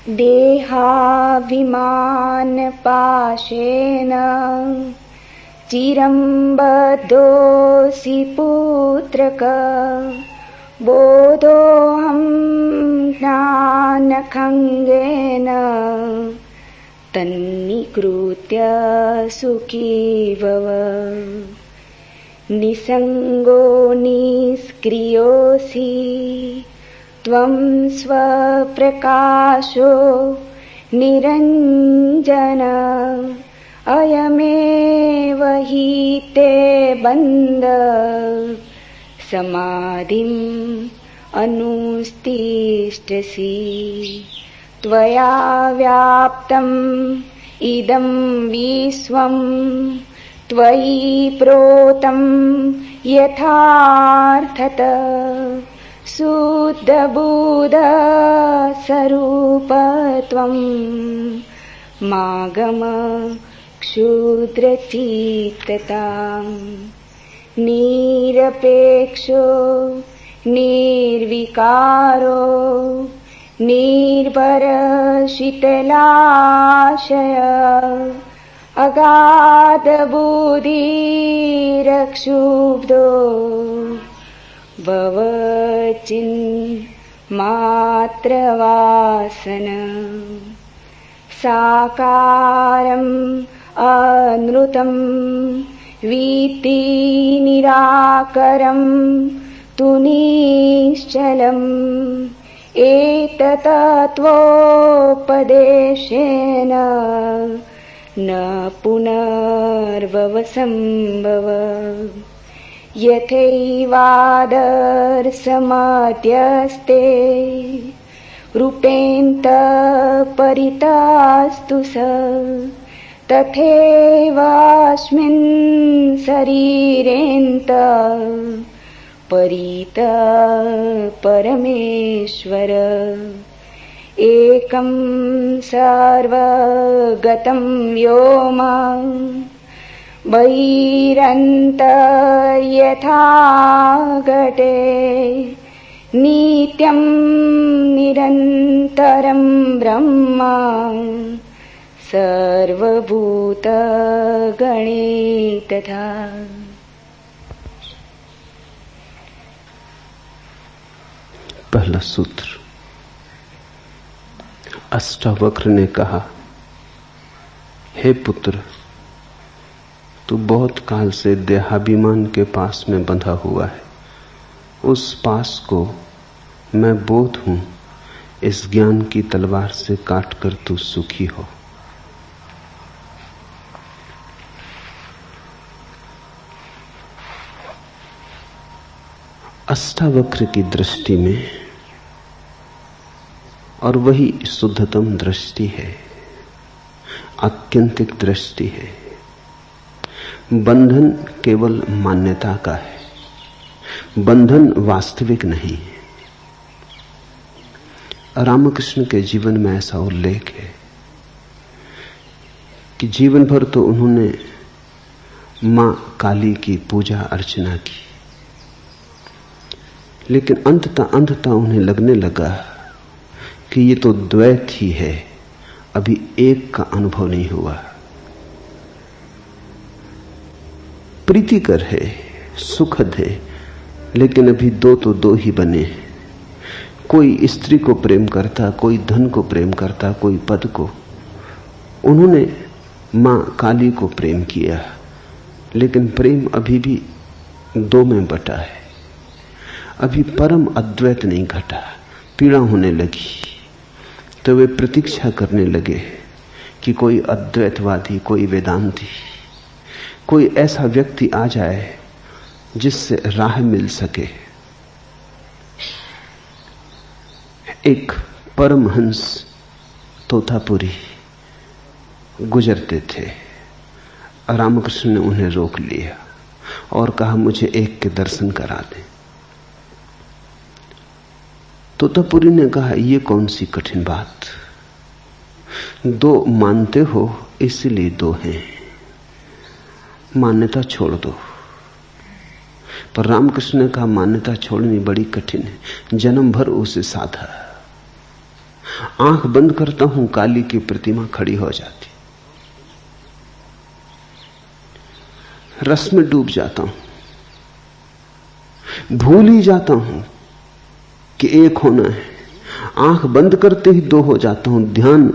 देहाभिमानपाशेन चिरं बद्धोऽसि पुत्रक बोधोऽहं ज्ञानखङ्गेन तन्निकृत्य सुखी भव। निसङ्गो निष्क्रियोऽसि त्वं स्वप्रकाशो निरञ्जन अयमेव हि ते बन्ध समाधिम् अनुतिष्ठसि। त्वया व्याप्तम् इदं विश्वम् त्वयि प्रोतं यथार्थतः शुद्धबुद्धस्वरूपत्वं मागम क्षुद्रचित्तताम्। निरपेक्षो निर्विकारो निर्भरशीतलाशय अगाधबुद्धिरक्षुब्धो भवचिन्मात्रवासन। साकारम् अनृतं वीति निराकरं तु निश्चलम्। एतत्तत्त्वोपदेशेन न पुनर्भवसम्भव। यथैवादर्शमध्यस्ते रूपेऽन्तःपरितस्तु स तथैवास्मिन् शरीरेऽन्तः परितः परमेश्वर। एकं सर्वगतं व्योम बहिरन्तः यथा घटे नित्यं निरन्तरं ब्रह्म सर्वभूतगणे तथा। पहला सूत्र। अष्टावक्र ने कहा, हे पुत्र, तू बहुत काल से देहाभिमान के पास में बंधा हुआ है। उस पास को मैं बोध हूं, इस ज्ञान की तलवार से काटकर तू सुखी हो। अष्टावक्र की दृष्टि में, और वही शुद्धतम दृष्टि है, आत्यंतिक दृष्टि है। बंधन केवल मान्यता का है, बंधन वास्तविक नहीं है। रामकृष्ण के जीवन में ऐसा उल्लेख है कि जीवन भर तो उन्होंने मां काली की पूजा अर्चना की, लेकिन अंततः उन्हें लगने लगा कि ये तो द्वैत ही है, अभी एक का अनुभव नहीं हुआ। प्रीतिकर है, सुखद है, लेकिन अभी दो तो दो ही बने हैं। कोई स्त्री को प्रेम करता, कोई धन को प्रेम करता, कोई पद को। उन्होंने मां काली को प्रेम किया, लेकिन प्रेम अभी भी दो में बटा है। अभी परम अद्वैत नहीं घटा। पीड़ा होने लगी तो वे प्रतीक्षा करने लगे कि कोई अद्वैतवादी, कोई वेदांती, कोई ऐसा व्यक्ति आ जाए जिससे राह मिल सके। एक परमहंस तोतापुरी गुजरते थे। रामकृष्ण ने उन्हें रोक लिया और कहा, मुझे एक के दर्शन करा दें। तोतापुरी ने कहा, ये कौन सी कठिन बात, दो मानते हो इसलिए दो हैं, मान्यता छोड़ दो। पर रामकृष्ण ने कहा, मान्यता छोड़नी बड़ी कठिन है, जन्म भर उसे साधा। आंख बंद करता हूं, काली की प्रतिमा खड़ी हो जाती। रस में डूब जाता हूं, भूल ही जाता हूं कि एक होना है। आंख बंद करते ही दो हो जाता हूं, ध्यान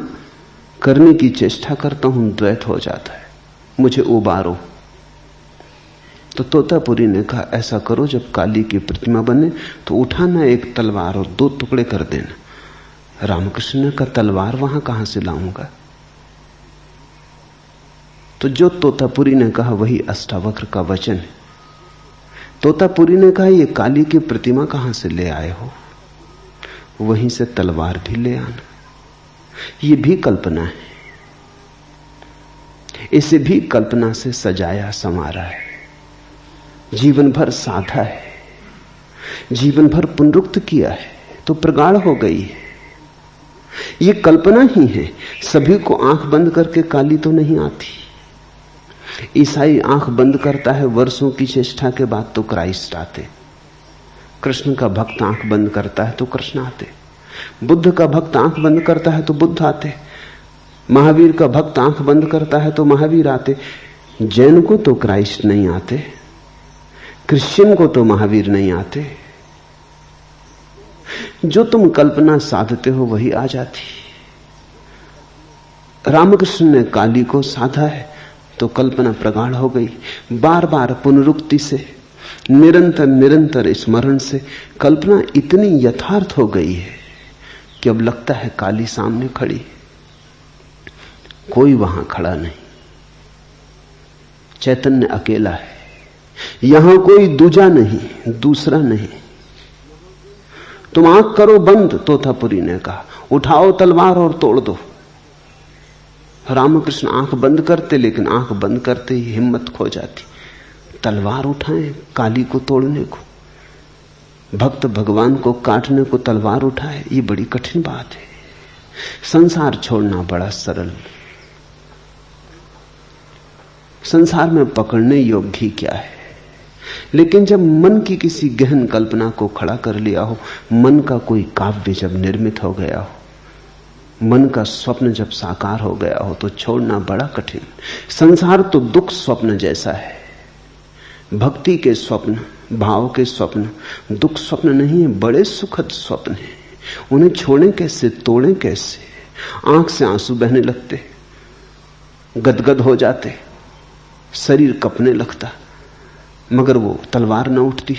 करने की चेष्टा करता हूं, द्वैत हो जाता है। मुझे उबारो। तो तोतापुरी ने कहा, ऐसा करो, जब काली की प्रतिमा बने तो उठाना एक तलवार और 2 टुकड़े कर देना। रामकृष्ण ने कहा, तलवार वहां कहां से लाऊंगा? तो जो तोतापुरी ने कहा वही अष्टावक्र का वचन है। तोतापुरी ने कहा, ये काली की प्रतिमा कहां से ले आए हो? वहीं से तलवार भी ले आना। ये भी कल्पना है, इसे भी कल्पना से सजाया संवारा है। जीवन भर साधा है, जीवन भर पुनरुक्त किया है तो प्रगाढ़ हो गई है। ये कल्पना ही है। सभी को आंख बंद करके काली तो नहीं आती। ईसाई आंख बंद करता है, वर्षों की चेष्टा के बाद तो क्राइस्ट आते। कृष्ण का भक्त आंख बंद करता है तो कृष्ण आते। बुद्ध का भक्त आंख बंद करता है तो बुद्ध आते। महावीर का भक्त आंख बंद करता है तो महावीर आते। जैन को तो क्राइस्ट नहीं आते, क्रिश्चियन को तो महावीर नहीं आते। जो तुम कल्पना साधते हो वही आ जाती। रामकृष्ण ने काली को साधा है तो कल्पना प्रगाढ़ हो गई। बार बार पुनरुक्ति से, निरंतर निरंतर स्मरण से कल्पना इतनी यथार्थ हो गई है कि अब लगता है काली सामने खड़ी। कोई वहां खड़ा नहीं, चैतन्य अकेला है। यहां कोई दूजा नहीं, दूसरा नहीं। तुम आंख करो बंद, तोतापुरी ने कहा, उठाओ तलवार और तोड़ दो। रामकृष्ण आंख बंद करते, लेकिन आंख बंद करते ही हिम्मत खो जाती। तलवार उठाएं काली को तोड़ने को, भक्त भगवान को काटने को तलवार उठाए, ये बड़ी कठिन बात है। संसार छोड़ना बड़ा सरल। संसार में पकड़ने योग्य ही क्या है। लेकिन जब मन की किसी गहन कल्पना को खड़ा कर लिया हो, मन का कोई काव्य जब निर्मित हो गया हो, मन का स्वप्न जब साकार हो गया हो, तो छोड़ना बड़ा कठिन। संसार तो दुख स्वप्न जैसा है। भक्ति के स्वप्न, भाव के स्वप्न दुख स्वप्न नहीं है, बड़े सुखद स्वप्न हैं। उन्हें छोड़ें कैसे, तोड़ें कैसे? आंख से आंसू बहने लगते, गदगद हो जाते, शरीर कपने लगता, मगर वो तलवार न उठती,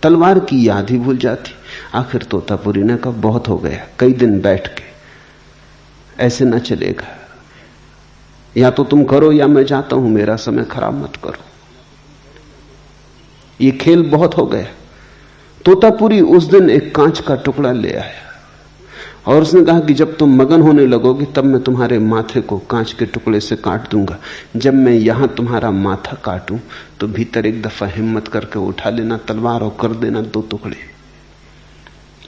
तलवार की याद ही भूल जाती। आखिर तोतापुरी ने कहा, बहुत हो गया, कई दिन बैठ के, ऐसे न चलेगा। या तो तुम करो या मैं जाता हूं, मेरा समय खराब मत करो। ये खेल बहुत हो गया। तोतापुरी उस दिन एक कांच का टुकड़ा ले आया और उसने कहा कि जब तुम मगन होने लगोगे तब मैं तुम्हारे माथे को कांच के टुकड़े से काट दूंगा। जब मैं यहां तुम्हारा माथा काटूं तो भीतर एक दफा हिम्मत करके उठा लेना तलवार और कर देना 2 टुकड़े।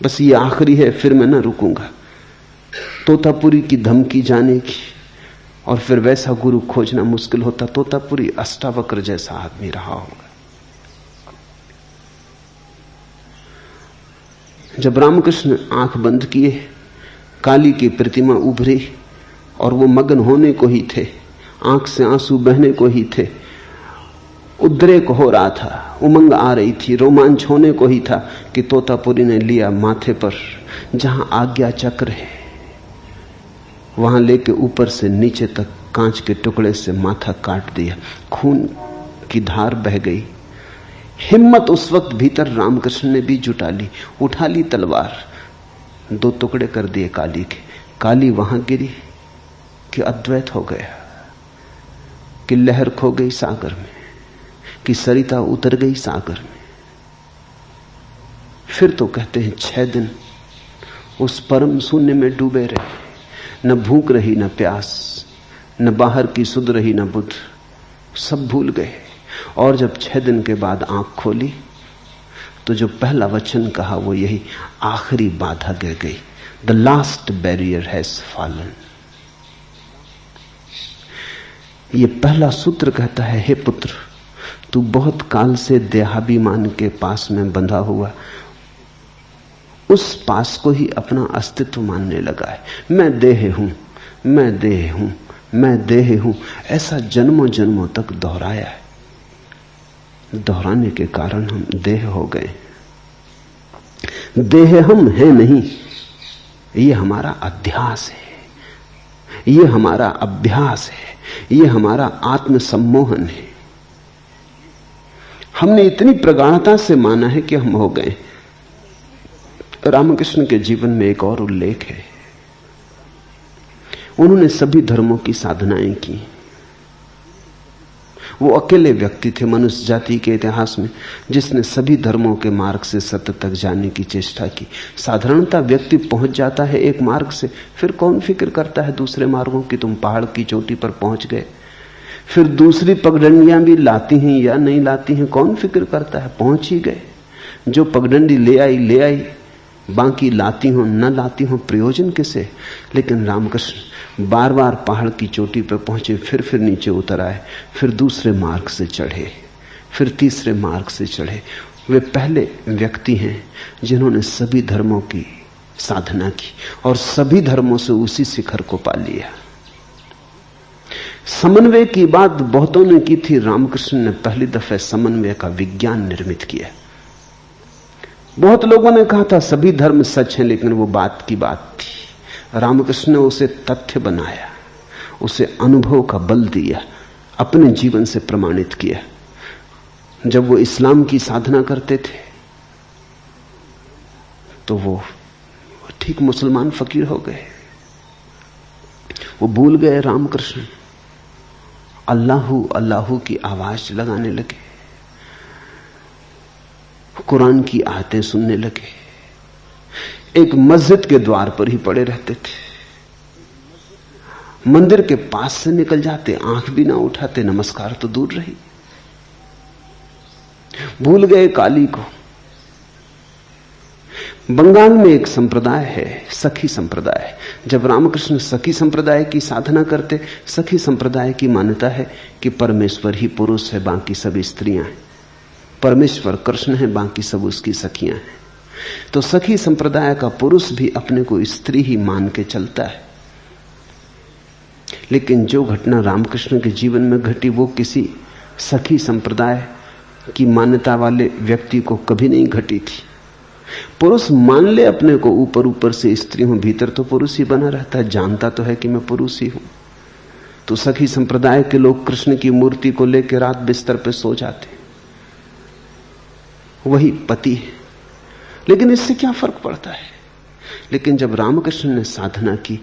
बस ये आखिरी है, फिर मैं न रुकूंगा। तोतापुरी की धमकी जाने की, और फिर वैसा गुरु खोजना मुश्किल होता। तोतापुरी अष्टावक्र जैसा आदमी रहा होगा। जब रामकृष्ण आंख बंद किए, काली की प्रतिमा उभरी और वो मगन होने को ही थे, आंख से आंसू बहने को ही थे, उद्रेक हो रहा था, उमंग आ रही थी, रोमांच होने को ही था कि तोतापुरी ने लिया माथे पर जहां आज्ञा चक्र है, वहां लेके ऊपर से नीचे तक कांच के टुकड़े से माथा काट दिया। खून की धार बह गई। हिम्मत उस वक्त भीतर रामकृष्ण ने भी जुटा ली, उठा ली तलवार, 2 टुकड़े कर दिए काली के। काली वहां गिरी कि अद्वैत हो गया, कि लहर खो गई सागर में, कि सरिता उतर गई सागर में। फिर तो कहते हैं 6 दिन उस परम शून्य में डूबे रहे, न भूख रही न प्यास, न बाहर की सुध रही न बुध, सब भूल गए। और जब 6 दिन के बाद आंख खोली तो जो पहला वचन कहा वो यही, आखिरी बाधा गिर गई। The last barrier has fallen. ये पहला सूत्र कहता है, हे पुत्र, तू बहुत काल से देहाभिमान के पास में बंधा हुआ, उस पास को ही अपना अस्तित्व मानने लगा है। मैं देह हूं, मैं देह हूं, मैं देह हूं, ऐसा जन्मों जन्मों तक दोहराया है। दोहराने के कारण हम देह हो गए। देह हम हैं नहीं, ये हमारा अध्यास है, ये हमारा अभ्यास है, ये हमारा आत्मसम्मोहन है। हमने इतनी प्रगाढ़ता से माना है कि हम हो गए। रामकृष्ण के जीवन में एक और उल्लेख है। उन्होंने सभी धर्मों की साधनाएं की। वो अकेले व्यक्ति थे मनुष्य जाति के इतिहास में जिसने सभी धर्मों के मार्ग से सत्य तक जाने की चेष्टा की। साधारणतः व्यक्ति पहुंच जाता है एक मार्ग से, फिर कौन फिक्र करता है दूसरे मार्गों की। तुम पहाड़ की चोटी पर पहुंच गए, फिर दूसरी पगडंडियां भी लाती हैं या नहीं लाती हैं, कौन फिक्र करता है, पहुंच ही गए। जो पगडंडी ले आई, बाकी लाती हो न लाती हो, प्रयोजन किसे। लेकिन रामकृष्ण बार बार पहाड़ की चोटी पर पहुंचे, फिर नीचे उतर आए, फिर दूसरे मार्ग से चढ़े, फिर तीसरे मार्ग से चढ़े। वे पहले व्यक्ति हैं जिन्होंने सभी धर्मों की साधना की और सभी धर्मों से उसी शिखर को पा लिया। समन्वय की बात बहुतों ने की थी, रामकृष्ण ने पहली दफे समन्वय का विज्ञान निर्मित किया। बहुत लोगों ने कहा था सभी धर्म सच हैं, लेकिन वो बात की बात थी। रामकृष्ण ने उसे तथ्य बनाया, उसे अनुभव का बल दिया, अपने जीवन से प्रमाणित किया। जब वो इस्लाम की साधना करते थे तो वो ठीक मुसलमान फकीर हो गए। वो भूल गए रामकृष्ण, अल्लाहू अल्लाहू की आवाज लगाने लगे, कुरान की आयतें सुनने लगे। एक मस्जिद के द्वार पर ही पड़े रहते थे, मंदिर के पास से निकल जाते, आंख भी ना उठाते, नमस्कार तो दूर रही। भूल गए काली को। बंगाल में एक संप्रदाय है, सखी संप्रदाय। जब रामकृष्ण सखी संप्रदाय की साधना करते, सखी संप्रदाय की मान्यता है कि परमेश्वर ही पुरुष है, बाकी सब स्त्रियां हैं। परमेश्वर कृष्ण है, बाकी सब उसकी सखियां हैं। तो सखी संप्रदाय का पुरुष भी अपने को स्त्री ही मान के चलता है। लेकिन जो घटना रामकृष्ण के जीवन में घटी वो किसी सखी संप्रदाय की मान्यता वाले व्यक्ति को कभी नहीं घटी थी। पुरुष मान ले अपने को ऊपर ऊपर से स्त्री हूं, भीतर तो पुरुष ही बना रहता है, जानता तो है कि मैं पुरुष ही हूं। तो सखी संप्रदाय के लोग कृष्ण की मूर्ति को लेकर रात बिस्तर पे सो जाते, वही पति है। लेकिन इससे क्या फर्क पड़ता है। लेकिन जब रामकृष्ण ने साधना की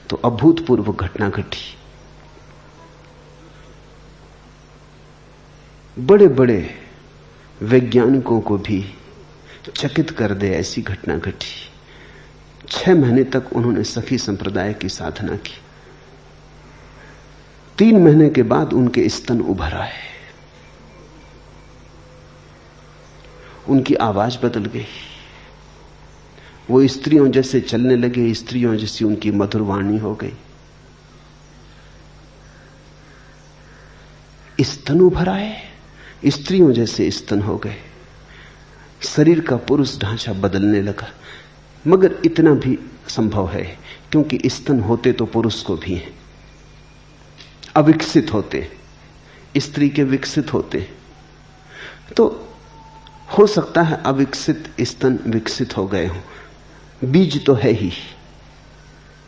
तो अभूतपूर्व घटना घटी। बड़े बड़े वैज्ञानिकों को भी चकित कर दे ऐसी घटना घटी। 6 महीने तक उन्होंने सखी संप्रदाय की साधना की। 3 महीने के बाद उनके स्तन उभर आए, उनकी आवाज बदल गई, वो स्त्रियों जैसे चलने लगे, स्त्रियों जैसी उनकी मधुर वाणी हो गई। स्तन उभर आए, स्त्रियों जैसे स्तन हो गए, शरीर का पुरुष ढांचा बदलने लगा। मगर इतना भी संभव है क्योंकि स्तन होते तो पुरुष को भी हैं, अविकसित होते, स्त्री के विकसित होते। तो हो सकता है अविकसित स्तन विकसित हो गए हों, बीज तो है ही।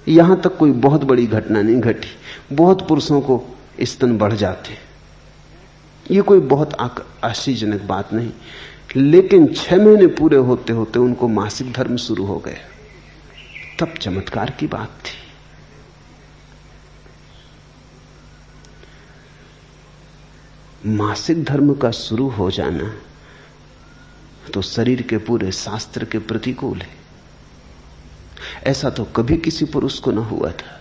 यहां तक कोई बहुत बड़ी घटना नहीं घटी। बहुत पुरुषों को स्तन बढ़ जाते, ये कोई बहुत आश्चर्यजनक बात नहीं। लेकिन 6 महीने पूरे होते होते उनको मासिक धर्म शुरू हो गया, तब चमत्कार की बात थी। मासिक धर्म का शुरू हो जाना तो शरीर के पूरे शास्त्र के प्रतिकूल है। ऐसा तो कभी किसी पुरुष को न हुआ था।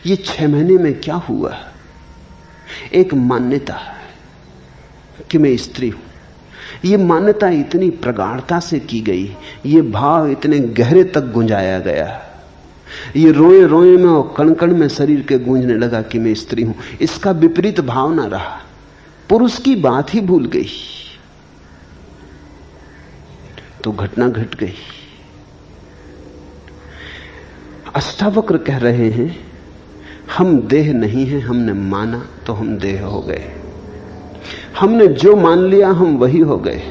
ये 6 महीने में क्या हुआ? एक मान्यता कि मैं स्त्री हूं, ये मान्यता इतनी प्रगाढ़ता से की गई, ये भाव इतने गहरे तक गुंजाया गया, ये रोए रोए में और कण कण में शरीर के गूंजने लगा कि मैं स्त्री हूं। इसका विपरीत भाव ना रहा, पुरुष की बात ही भूल गई। तो घटना घट गई। अष्टावक्र कह रहे हैं, हम देह नहीं हैं, हमने माना तो हम देह हो गए। हमने जो मान लिया हम वही हो गए।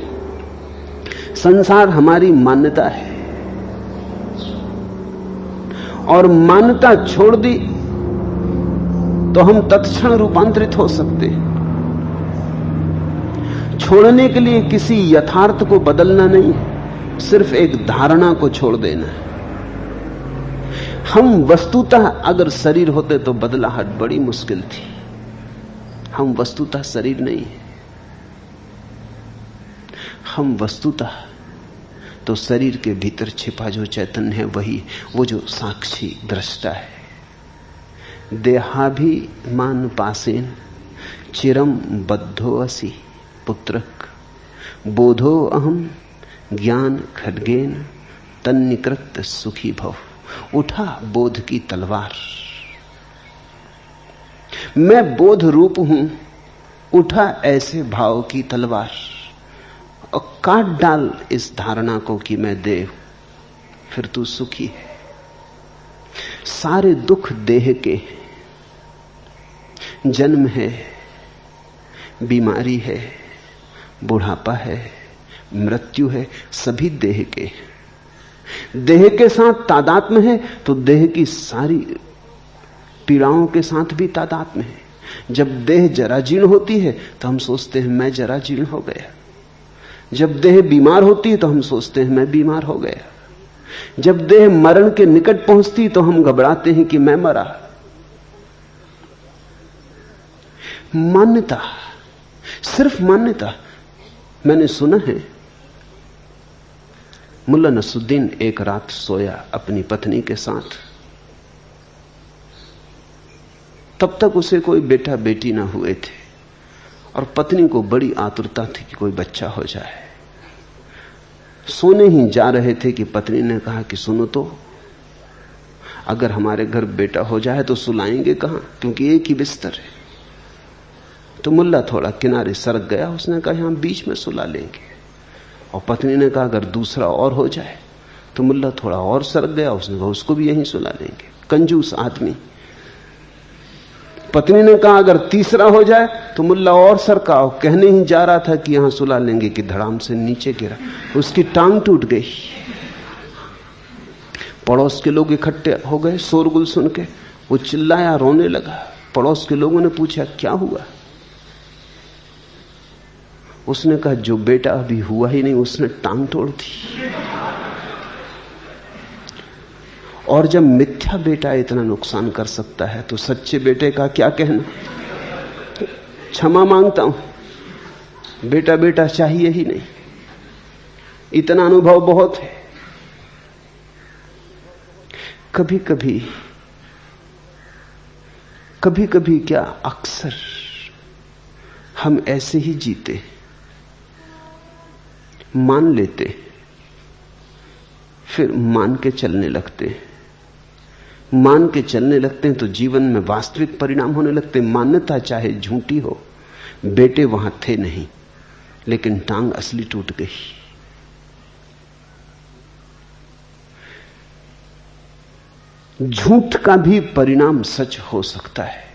संसार हमारी मान्यता है, और मान्यता छोड़ दी तो हम तत्क्षण रूपांतरित हो सकते हैं। छोड़ने के लिए किसी यथार्थ को बदलना नहीं, सिर्फ एक धारणा को छोड़ देना है। हम वस्तुतः अगर शरीर होते तो बदलाहट बड़ी मुश्किल थी। हम वस्तुतः शरीर नहीं है, हम वस्तुतः तो शरीर के भीतर छिपा जो चैतन्य है वही, वो जो साक्षी दृष्टा है। देहाभिमान पासेन चिरम बद्धो असि पुत्रक बोधो अहम ज्ञान खड्गेन तन्निकृत सुखी भव। उठा बोध की तलवार, मैं बोध रूप हूं, उठा ऐसे भाव की तलवार और काट डाल इस धारणा को कि मैं देह, फिर तू सुखी है। सारे दुख देह के, जन्म है, बीमारी है, बुढ़ापा है, मृत्यु है, सभी देह के। देह के साथ तादात्म्य है तो देह की सारी पीड़ाओं के साथ भी तादात्म्य है। जब देह जराजीर्ण होती है तो हम सोचते हैं मैं जराजीर्ण हो गया। जब देह बीमार होती है तो हम सोचते हैं मैं बीमार हो गया। जब देह मरण के निकट पहुंचती तो हम घबराते हैं कि मैं मरा। मान्यता, सिर्फ मान्यता। मैंने सुना है मुल्ला नसरुद्दीन एक रात सोया अपनी पत्नी के साथ। तब तक उसे कोई बेटा बेटी ना हुए थे और पत्नी को बड़ी आतुरता थी कि कोई बच्चा हो जाए। सोने ही जा रहे थे कि पत्नी ने कहा कि सुनो तो, अगर हमारे घर बेटा हो जाए तो सुलाएंगे कहां, क्योंकि एक ही बिस्तर है। तो मुल्ला थोड़ा किनारे सरक गया, उसने कहा यहां बीच में सुला लेंगे। और पत्नी ने कहा अगर दूसरा और हो जाए, तो मुल्ला थोड़ा और सरक गया, उसने कहा उसको भी यहीं सुला लेंगे। कंजूस आदमी। पत्नी ने कहा अगर तीसरा हो जाए, तो मुल्ला और सरका, कहने ही जा रहा था कि यहां सुला लेंगे कि धड़ाम से नीचे गिरा, उसकी टांग टूट गई। पड़ोस के लोग इकट्ठे हो गए शोरगुल सुन के। वो चिल्लाया, रोने लगा। पड़ोस के लोगों ने पूछा क्या हुआ। उसने कहा जो बेटा अभी हुआ ही नहीं उसने टांग तोड़ दी। और जब मिथ्या बेटा इतना नुकसान कर सकता है तो सच्चे बेटे का क्या कहना। क्षमा मांगता हूं, बेटा बेटा चाहिए ही नहीं, इतना अनुभव बहुत है। कभी कभी क्या अक्सर हम ऐसे ही जीते, मान लेते, फिर मान के चलने लगते। मान के चलने लगते हैं तो जीवन में वास्तविक परिणाम होने लगते। मान्यता चाहे झूठी हो, बेटे वहां थे नहीं, लेकिन टांग असली टूट गई। झूठ का भी परिणाम सच हो सकता है।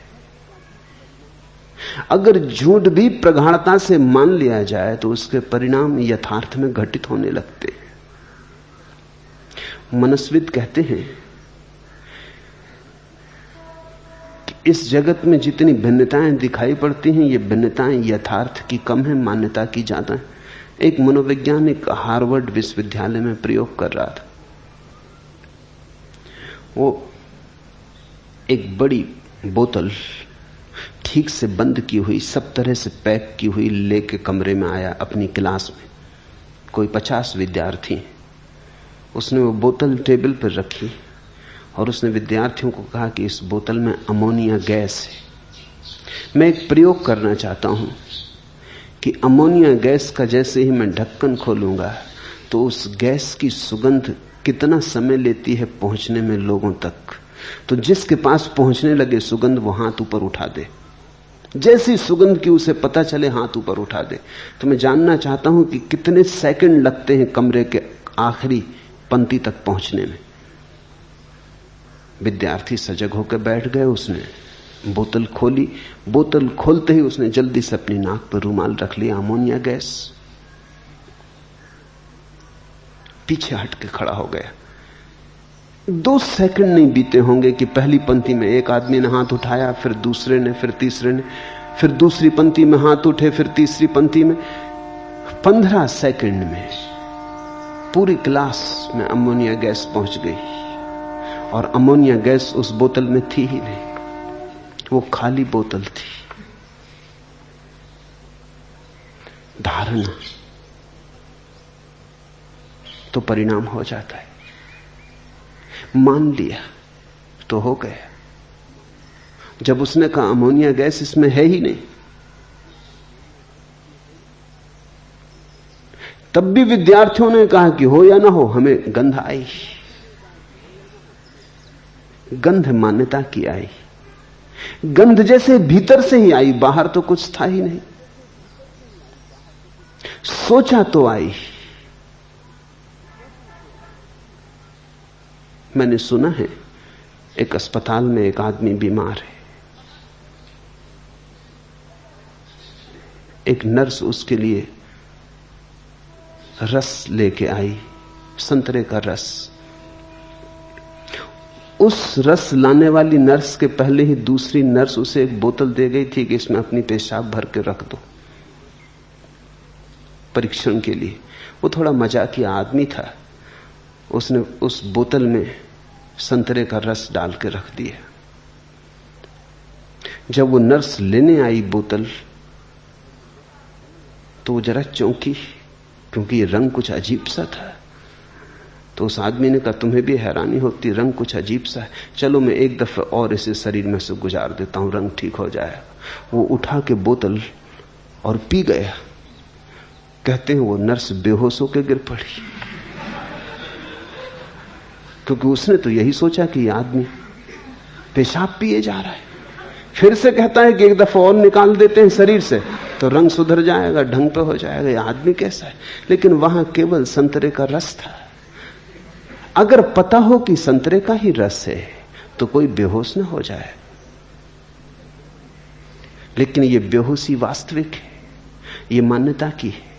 अगर झूठ भी प्रगाढ़ता से मान लिया जाए तो उसके परिणाम यथार्थ में घटित होने लगते। मनस्विद कहते हैं कि इस जगत में जितनी भिन्नताएं दिखाई पड़ती हैं, ये भिन्नताएं यथार्थ की कम है, मान्यता की ज्यादा है। एक मनोवैज्ञानिक हार्वर्ड विश्वविद्यालय में प्रयोग कर रहा था। वो एक बड़ी बोतल ठीक से बंद की हुई, सब तरह से पैक की हुई लेके कमरे में आया अपनी क्लास में। कोई 50 विद्यार्थी। उसने वो बोतल टेबल पर रखी और उसने विद्यार्थियों को कहा कि इस बोतल में अमोनिया गैस है। मैं एक प्रयोग करना चाहता हूं कि अमोनिया गैस का जैसे ही मैं ढक्कन खोलूंगा तो उस गैस की सुगंध कितना समय लेती है पहुंचने में लोगों तक। तो जिसके पास पहुंचने लगे सुगंध वो हाथ ऊपर उठा दे। जैसी सुगंध की उसे पता चले हाथ ऊपर उठा दे। तो मैं जानना चाहता हूं कि कितने सेकंड लगते हैं कमरे के आखिरी पंक्ति तक पहुंचने में। विद्यार्थी सजग होकर बैठ गए। उसने बोतल खोली। बोतल खोलते ही उसने जल्दी से अपनी नाक पर रुमाल रख लिया। Ammonia gas. पीछे हट के खड़ा हो गया। 2 सेकंड नहीं बीते होंगे कि पहली पंक्ति में एक आदमी ने हाथ उठाया, फिर दूसरे ने, फिर तीसरे ने, फिर दूसरी पंक्ति में हाथ उठे, फिर तीसरी पंक्ति में। 15 सेकंड में पूरी क्लास में अमोनिया गैस पहुंच गई। और अमोनिया गैस उस बोतल में थी ही नहीं, वो खाली बोतल थी। धारणा तो परिणाम हो जाता है। मान लिया तो हो गया। जब उसने कहा अमोनिया गैस इसमें है ही नहीं, तब भी विद्यार्थियों ने कहा कि हो या ना हो, हमें गंध आई। गंध मान्यता की आई। गंध जैसे भीतर से ही आई, बाहर तो कुछ था ही नहीं। सोचा तो आई। मैंने सुना है एक अस्पताल में एक आदमी बीमार है। एक नर्स उसके लिए रस लेके आई, संतरे का रस। उस रस लाने वाली नर्स के पहले ही दूसरी नर्स उसे एक बोतल दे गई थी कि इसमें अपनी पेशाब भर के रख दो परीक्षण के लिए। वो थोड़ा मजाकिया आदमी था। उसने उस बोतल में संतरे का रस डाल के रख दिया। जब वो नर्स लेने आई बोतल तो वो जरा चौंकी, क्योंकि ये रंग कुछ अजीब सा था। तो उस आदमी ने कहा, तुम्हें भी हैरानी होती, रंग कुछ अजीब सा है, चलो मैं एक दफे और इसे शरीर में से गुजार देता हूं, रंग ठीक हो जाएगा। वो उठा के बोतल और पी गया। कहते हैं वो नर्स बेहोश होकर गिर पड़ी, क्योंकि उसने तो यही सोचा कि यह आदमी पेशाब पिए जा रहा है। फिर से कहता है कि एक दफा और निकाल देते हैं शरीर से तो रंग सुधर जाएगा, ढंग पे हो जाएगा, यह आदमी कैसा है। लेकिन वहां केवल संतरे का रस था। अगर पता हो कि संतरे का ही रस है तो कोई बेहोश न हो जाए। लेकिन यह बेहोशी वास्तविक है, यह मान्यता की है।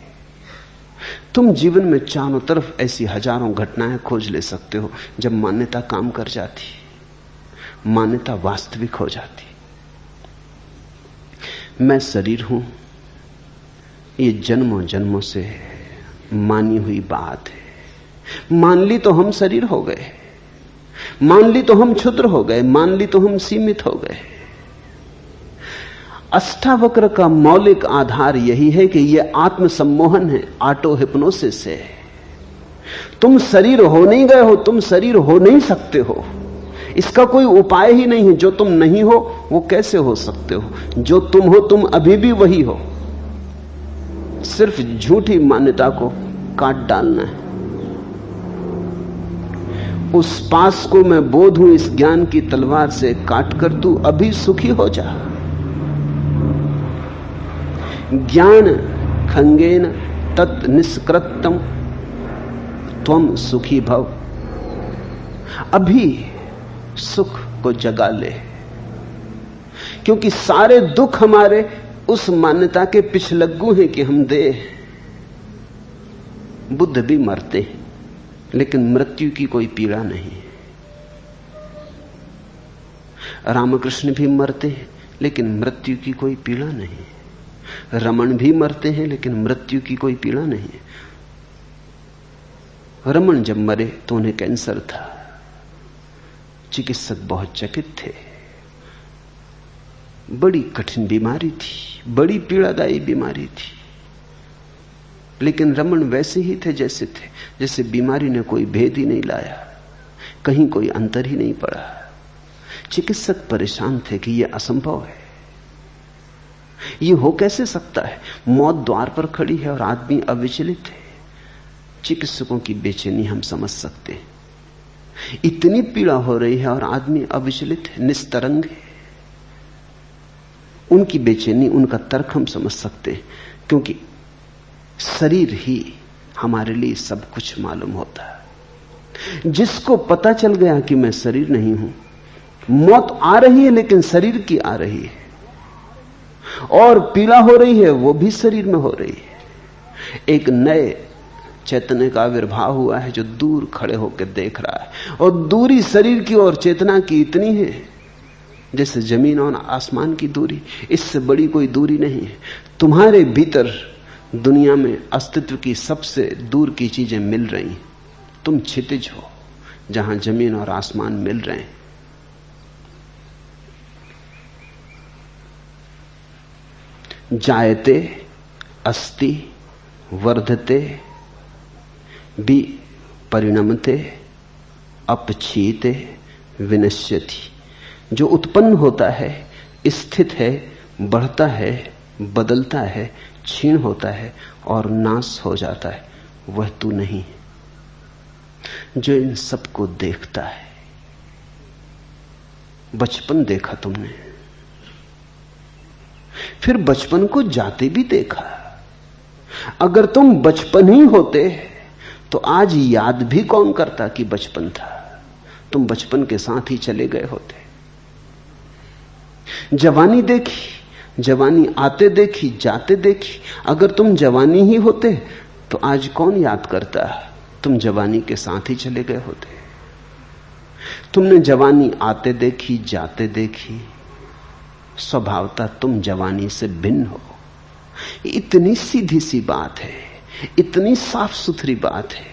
तुम जीवन में चारों तरफ ऐसी हजारों घटनाएं खोज ले सकते हो जब मान्यता काम कर जाती, मान्यता वास्तविक हो जाती। मैं शरीर हूं, ये जन्मों जन्मों से मानी हुई बात है। मान ली तो हम शरीर हो गए, मान ली तो हम क्षुद्र हो गए, मान ली तो हम सीमित हो गए। अष्टावक्र का मौलिक आधार यही है कि यह आत्मसम्मोहन है, ऑटो हिप्नोसिस है। तुम शरीर हो नहीं गए हो, तुम शरीर हो नहीं सकते हो। इसका कोई उपाय ही नहीं है। जो तुम नहीं हो वो कैसे हो सकते हो? जो तुम हो तुम अभी भी वही हो। सिर्फ झूठी मान्यता को काट डालना है। उस पास को मैं बोध हूं इस ज्ञान की तलवार से काट कर तू अभी सुखी हो जा। ज्ञान खंगेन तत् निष्कृतम त्वम सुखी भव। अभी सुख को जगा ले, क्योंकि सारे दुख हमारे उस मान्यता के पिछलग्गू हैं कि हम दे। बुद्ध भी मरते हैं लेकिन मृत्यु की कोई पीड़ा नहीं। रामकृष्ण भी मरते हैं लेकिन मृत्यु की कोई पीड़ा नहीं। रमन भी मरते हैं लेकिन मृत्यु की कोई पीड़ा नहीं। रमन जब मरे तो उन्हें कैंसर था। चिकित्सक बहुत चकित थे। बड़ी कठिन बीमारी थी, बड़ी पीड़ादायी बीमारी थी। लेकिन रमन वैसे ही थे जैसे थे, जैसे बीमारी ने कोई भेद ही नहीं लाया, कहीं कोई अंतर ही नहीं पड़ा। चिकित्सक परेशान थे कि यह असंभव है, यह हो कैसे सकता है? मौत द्वार पर खड़ी है और आदमी अविचलित है। चिकित्सकों की बेचैनी हम समझ सकते हैं। इतनी पीड़ा हो रही है और आदमी अविचलित है, निस्तरंग है, उनकी बेचैनी, उनका तर्क हम समझ सकते हैं, क्योंकि शरीर ही हमारे लिए सब कुछ मालूम होता है। जिसको पता चल गया कि मैं शरीर नहीं हूं, मौत आ रही है लेकिन शरीर की आ रही है, और पीड़ा हो रही है वो भी शरीर में हो रही है। एक नए चैतन्य का आविर्भाव हुआ है जो दूर खड़े होकर देख रहा है, और दूरी शरीर की और चेतना की इतनी है जैसे जमीन और आसमान की दूरी। इससे बड़ी कोई दूरी नहीं है। तुम्हारे भीतर दुनिया में अस्तित्व की सबसे दूर की चीजें मिल रही हैं। तुम क्षितिज हो जहां जमीन और आसमान मिल रहे हैं। जायते अस्ति वर्धते भी परिणमते अपक्षीते विनश्यति। जो उत्पन्न होता है, स्थित है, बढ़ता है, बदलता है, क्षीण होता है और नाश हो जाता है, वह तू नहीं है जो इन सबको देखता है। बचपन देखा तुमने, फिर बचपन को जाते भी देखा। अगर तुम बचपन ही होते तो आज याद भी कौन करता कि बचपन था? तुम बचपन के साथ ही चले गए होते। जवानी देखी, जवानी आते देखी, जाते देखी। अगर तुम जवानी ही होते तो आज कौन याद करता? तुम जवानी के साथ ही चले गए होते। तुमने जवानी आते देखी, जाते देखी, स्वभावतः तुम जवानी से भिन्न हो। इतनी सीधी सी बात है, इतनी साफ सुथरी बात है।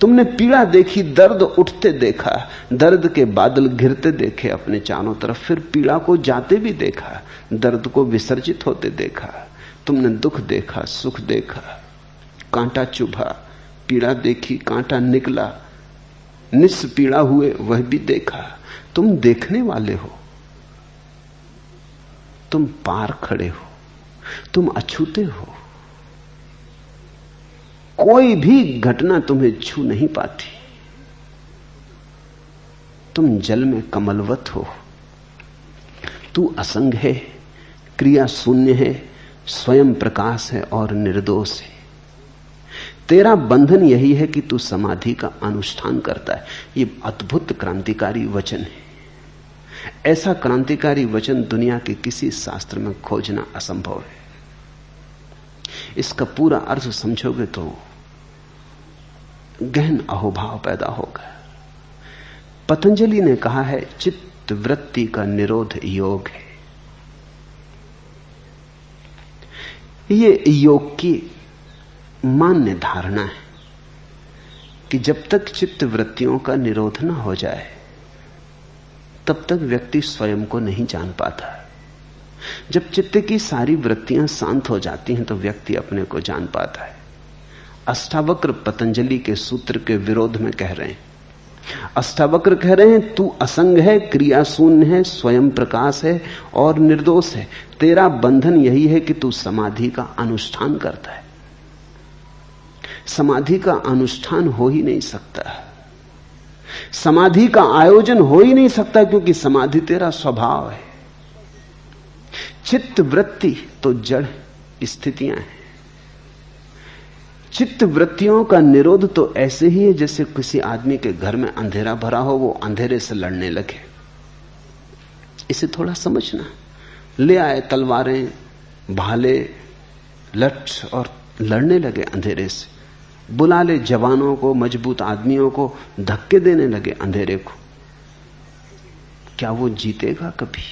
तुमने पीड़ा देखी, दर्द उठते देखा, दर्द के बादल घिरते देखे अपने चारों तरफ, फिर पीड़ा को जाते भी देखा, दर्द को विसर्जित होते देखा। तुमने दुख देखा, सुख देखा, कांटा चुभा, पीड़ा देखी, कांटा निकला, निस्पीड़ा हुए वह भी देखा। तुम देखने वाले हो, तुम पार खड़े हो, तुम अछूते हो। कोई भी घटना तुम्हें छू नहीं पाती। तुम जल में कमलवत हो। तू असंग है, क्रिया शून्य है, स्वयं प्रकाश है और निर्दोष है। तेरा बंधन यही है कि तू समाधि का अनुष्ठान करता है। ये अद्भुत क्रांतिकारी वचन है। ऐसा क्रांतिकारी वचन दुनिया के किसी शास्त्र में खोजना असंभव है। इसका पूरा अर्थ समझोगे तो गहन अहोभाव पैदा होगा। पतंजलि ने कहा है, चित्त वृत्ति का निरोध योग है। ये योग की मान्य धारणा है कि जब तक चित्त वृत्तियों का निरोध न हो जाए तब तक व्यक्ति स्वयं को नहीं जान पाता। जब चित्त की सारी वृत्तियां शांत हो जाती हैं तो व्यक्ति अपने को जान पाता है। अष्टावक्र पतंजलि के सूत्र के विरोध में कह रहे हैं। अष्टावक्र कह रहे हैं, तू असंग है, क्रिया शून्य है, स्वयं प्रकाश है और निर्दोष है। तेरा बंधन यही है कि तू समाधि का अनुष्ठान करता है। समाधि का अनुष्ठान हो ही नहीं सकता, समाधि का आयोजन हो ही नहीं सकता, क्योंकि समाधि तेरा स्वभाव है। चित्त वृत्ति तो जड़ स्थितियां हैं। चित्त वृत्तियों का निरोध तो ऐसे ही है जैसे किसी आदमी के घर में अंधेरा भरा हो, वो अंधेरे से लड़ने लगे। इसे थोड़ा समझना। ले आए तलवारें, भाले, लठ और लड़ने लगे अंधेरे से। बुला ले जवानों को, मजबूत आदमियों को, धक्के देने लगे अंधेरे को। क्या वो जीतेगा कभी?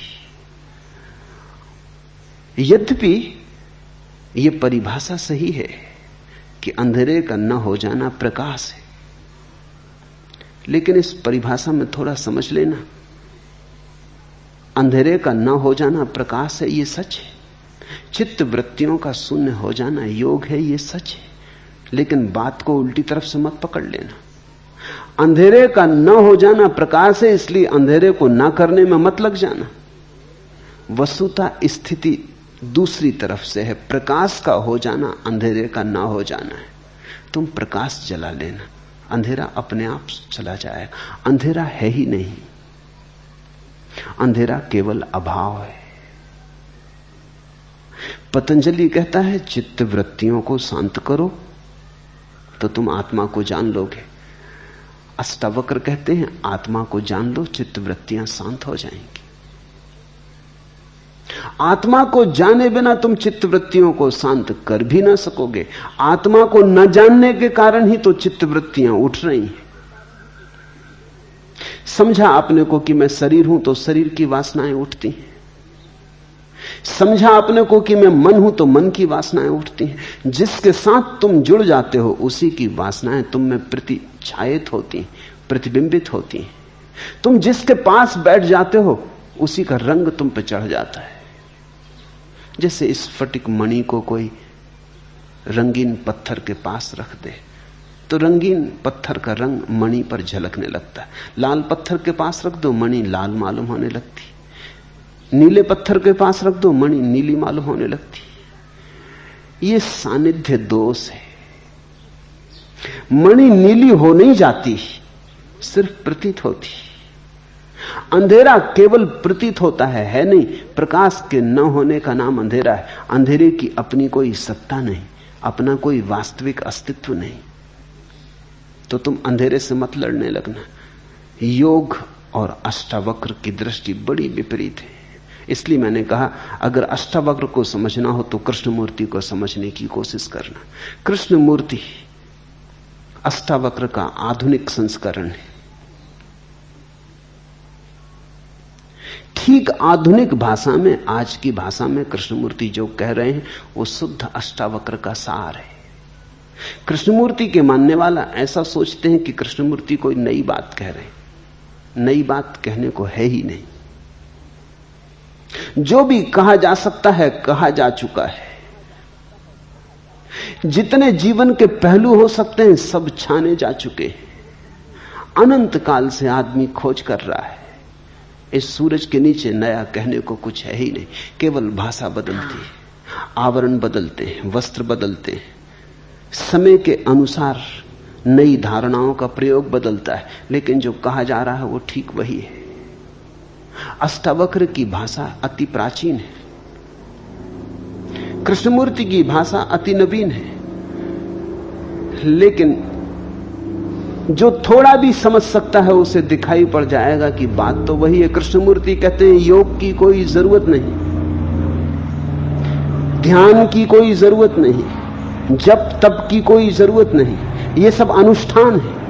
यद्यपि यह परिभाषा सही है कि अंधेरे का न हो जाना प्रकाश है, लेकिन इस परिभाषा में थोड़ा समझ लेना। अंधेरे का न हो जाना प्रकाश है, यह सच है। चित्त वृत्तियों का शून्य हो जाना योग है, यह सच है। लेकिन बात को उल्टी तरफ से मत पकड़ लेना। अंधेरे का न हो जाना प्रकाश है, इसलिए अंधेरे को ना करने में मत लग जाना। वस्तुतः स्थिति दूसरी तरफ से है। प्रकाश का हो जाना अंधेरे का ना हो जाना है। तुम प्रकाश जला लेना, अंधेरा अपने आप चला जाएगा। अंधेरा है ही नहीं, अंधेरा केवल अभाव है। पतंजलि कहता है चित्त वृत्तियों को शांत करो तो तुम आत्मा को जान लोगे। अष्टावक्र कहते हैं आत्मा को जान लो, चित्त वृत्तियां शांत हो जाएंगी। आत्मा को जाने बिना तुम चित्त वृत्तियों को शांत कर भी ना सकोगे। आत्मा को न जानने के कारण ही तो चित्त वृत्तियां उठ रही हैं। समझा अपने को कि मैं शरीर हूं तो शरीर की वासनाएं उठती हैं। समझा अपने को कि मैं मन हूं तो मन की वासनाएं उठती हैं। जिसके साथ तुम जुड़ जाते हो उसी की वासनाएं तुम में प्रतिछायित होती हैं, प्रतिबिंबित होती हैं। तुम जिसके पास बैठ जाते हो उसी का रंग तुम पे चढ़ जाता है। जैसे इस स्फटिक मणि को कोई रंगीन पत्थर के पास रख दे तो रंगीन पत्थर का रंग मणि पर झलकने लगता है। लाल पत्थर के पास रख दो, मणि लाल मालूम होने लगती। नीले पत्थर के पास रख दो, मणि नीली मालूम होने लगती। ये सानिध्य दोष है। मणि नीली हो नहीं जाती, सिर्फ प्रतीत होती। अंधेरा केवल प्रतीत होता है नहीं। प्रकाश के न होने का नाम अंधेरा है। अंधेरे की अपनी कोई सत्ता नहीं, अपना कोई वास्तविक अस्तित्व नहीं। तो तुम अंधेरे से मत लड़ने लगना। योग और अष्टावक्र की दृष्टि बड़ी विपरीत है। इसलिए मैंने कहा अगर अष्टावक्र को समझना हो तो कृष्णमूर्ति को समझने की कोशिश करना। कृष्णमूर्ति अष्टावक्र का आधुनिक संस्करण है। ठीक आधुनिक भाषा में, आज की भाषा में कृष्णमूर्ति जो कह रहे हैं वो शुद्ध अष्टावक्र का सार है। कृष्णमूर्ति के मानने वाला ऐसा सोचते हैं कि कृष्णमूर्ति कोई नई बात कह रहे हैं। नई बात कहने को है ही नहीं। जो भी कहा जा सकता है कहा जा चुका है। जितने जीवन के पहलू हो सकते हैं सब छाने जा चुके हैं। अनंत काल से आदमी खोज कर रहा है। इस सूरज के नीचे नया कहने को कुछ है ही नहीं। केवल भाषा बदलती है, आवरण बदलते हैं, वस्त्र बदलते हैं, समय के अनुसार नई धारणाओं का प्रयोग बदलता है, लेकिन जो कहा जा रहा है वो ठीक वही है। अष्टावक्र की भाषा अति प्राचीन है, कृष्णमूर्ति की भाषा अति नवीन है। लेकिन जो थोड़ा भी समझ सकता है उसे दिखाई पड़ जाएगा कि बात तो वही है। कृष्णमूर्ति कहते हैं योग की कोई जरूरत नहीं, ध्यान की कोई जरूरत नहीं, जप तप की कोई जरूरत नहीं। ये सब अनुष्ठान है।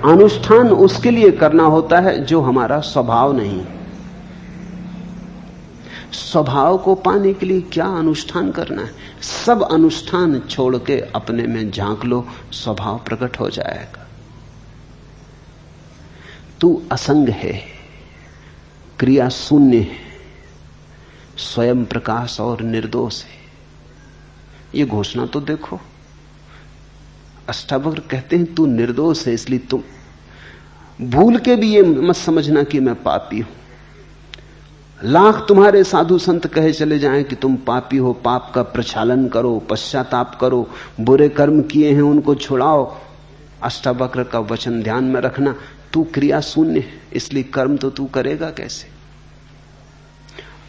अनुष्ठान उसके लिए करना होता है जो हमारा स्वभाव नहीं। स्वभाव को पाने के लिए क्या अनुष्ठान करना है? सब अनुष्ठान छोड़ के अपने में झांक लो, स्वभाव प्रकट हो जाएगा। तू असंग है, क्रिया शून्य है, स्वयं प्रकाश और निर्दोष है। ये घोषणा तो देखो। अष्टावक्र कहते हैं तू निर्दोष है, इसलिए तुम भूल के भी ये मत समझना कि मैं पापी हूं। लाख तुम्हारे साधु संत कहे चले जाएं कि तुम पापी हो, पाप का प्रक्षालन करो, पश्चाताप करो, बुरे कर्म किए हैं उनको छुड़ाओ। अष्टावक्र का वचन ध्यान में रखना, तू क्रिया शून्य है, इसलिए कर्म तो तू करेगा कैसे?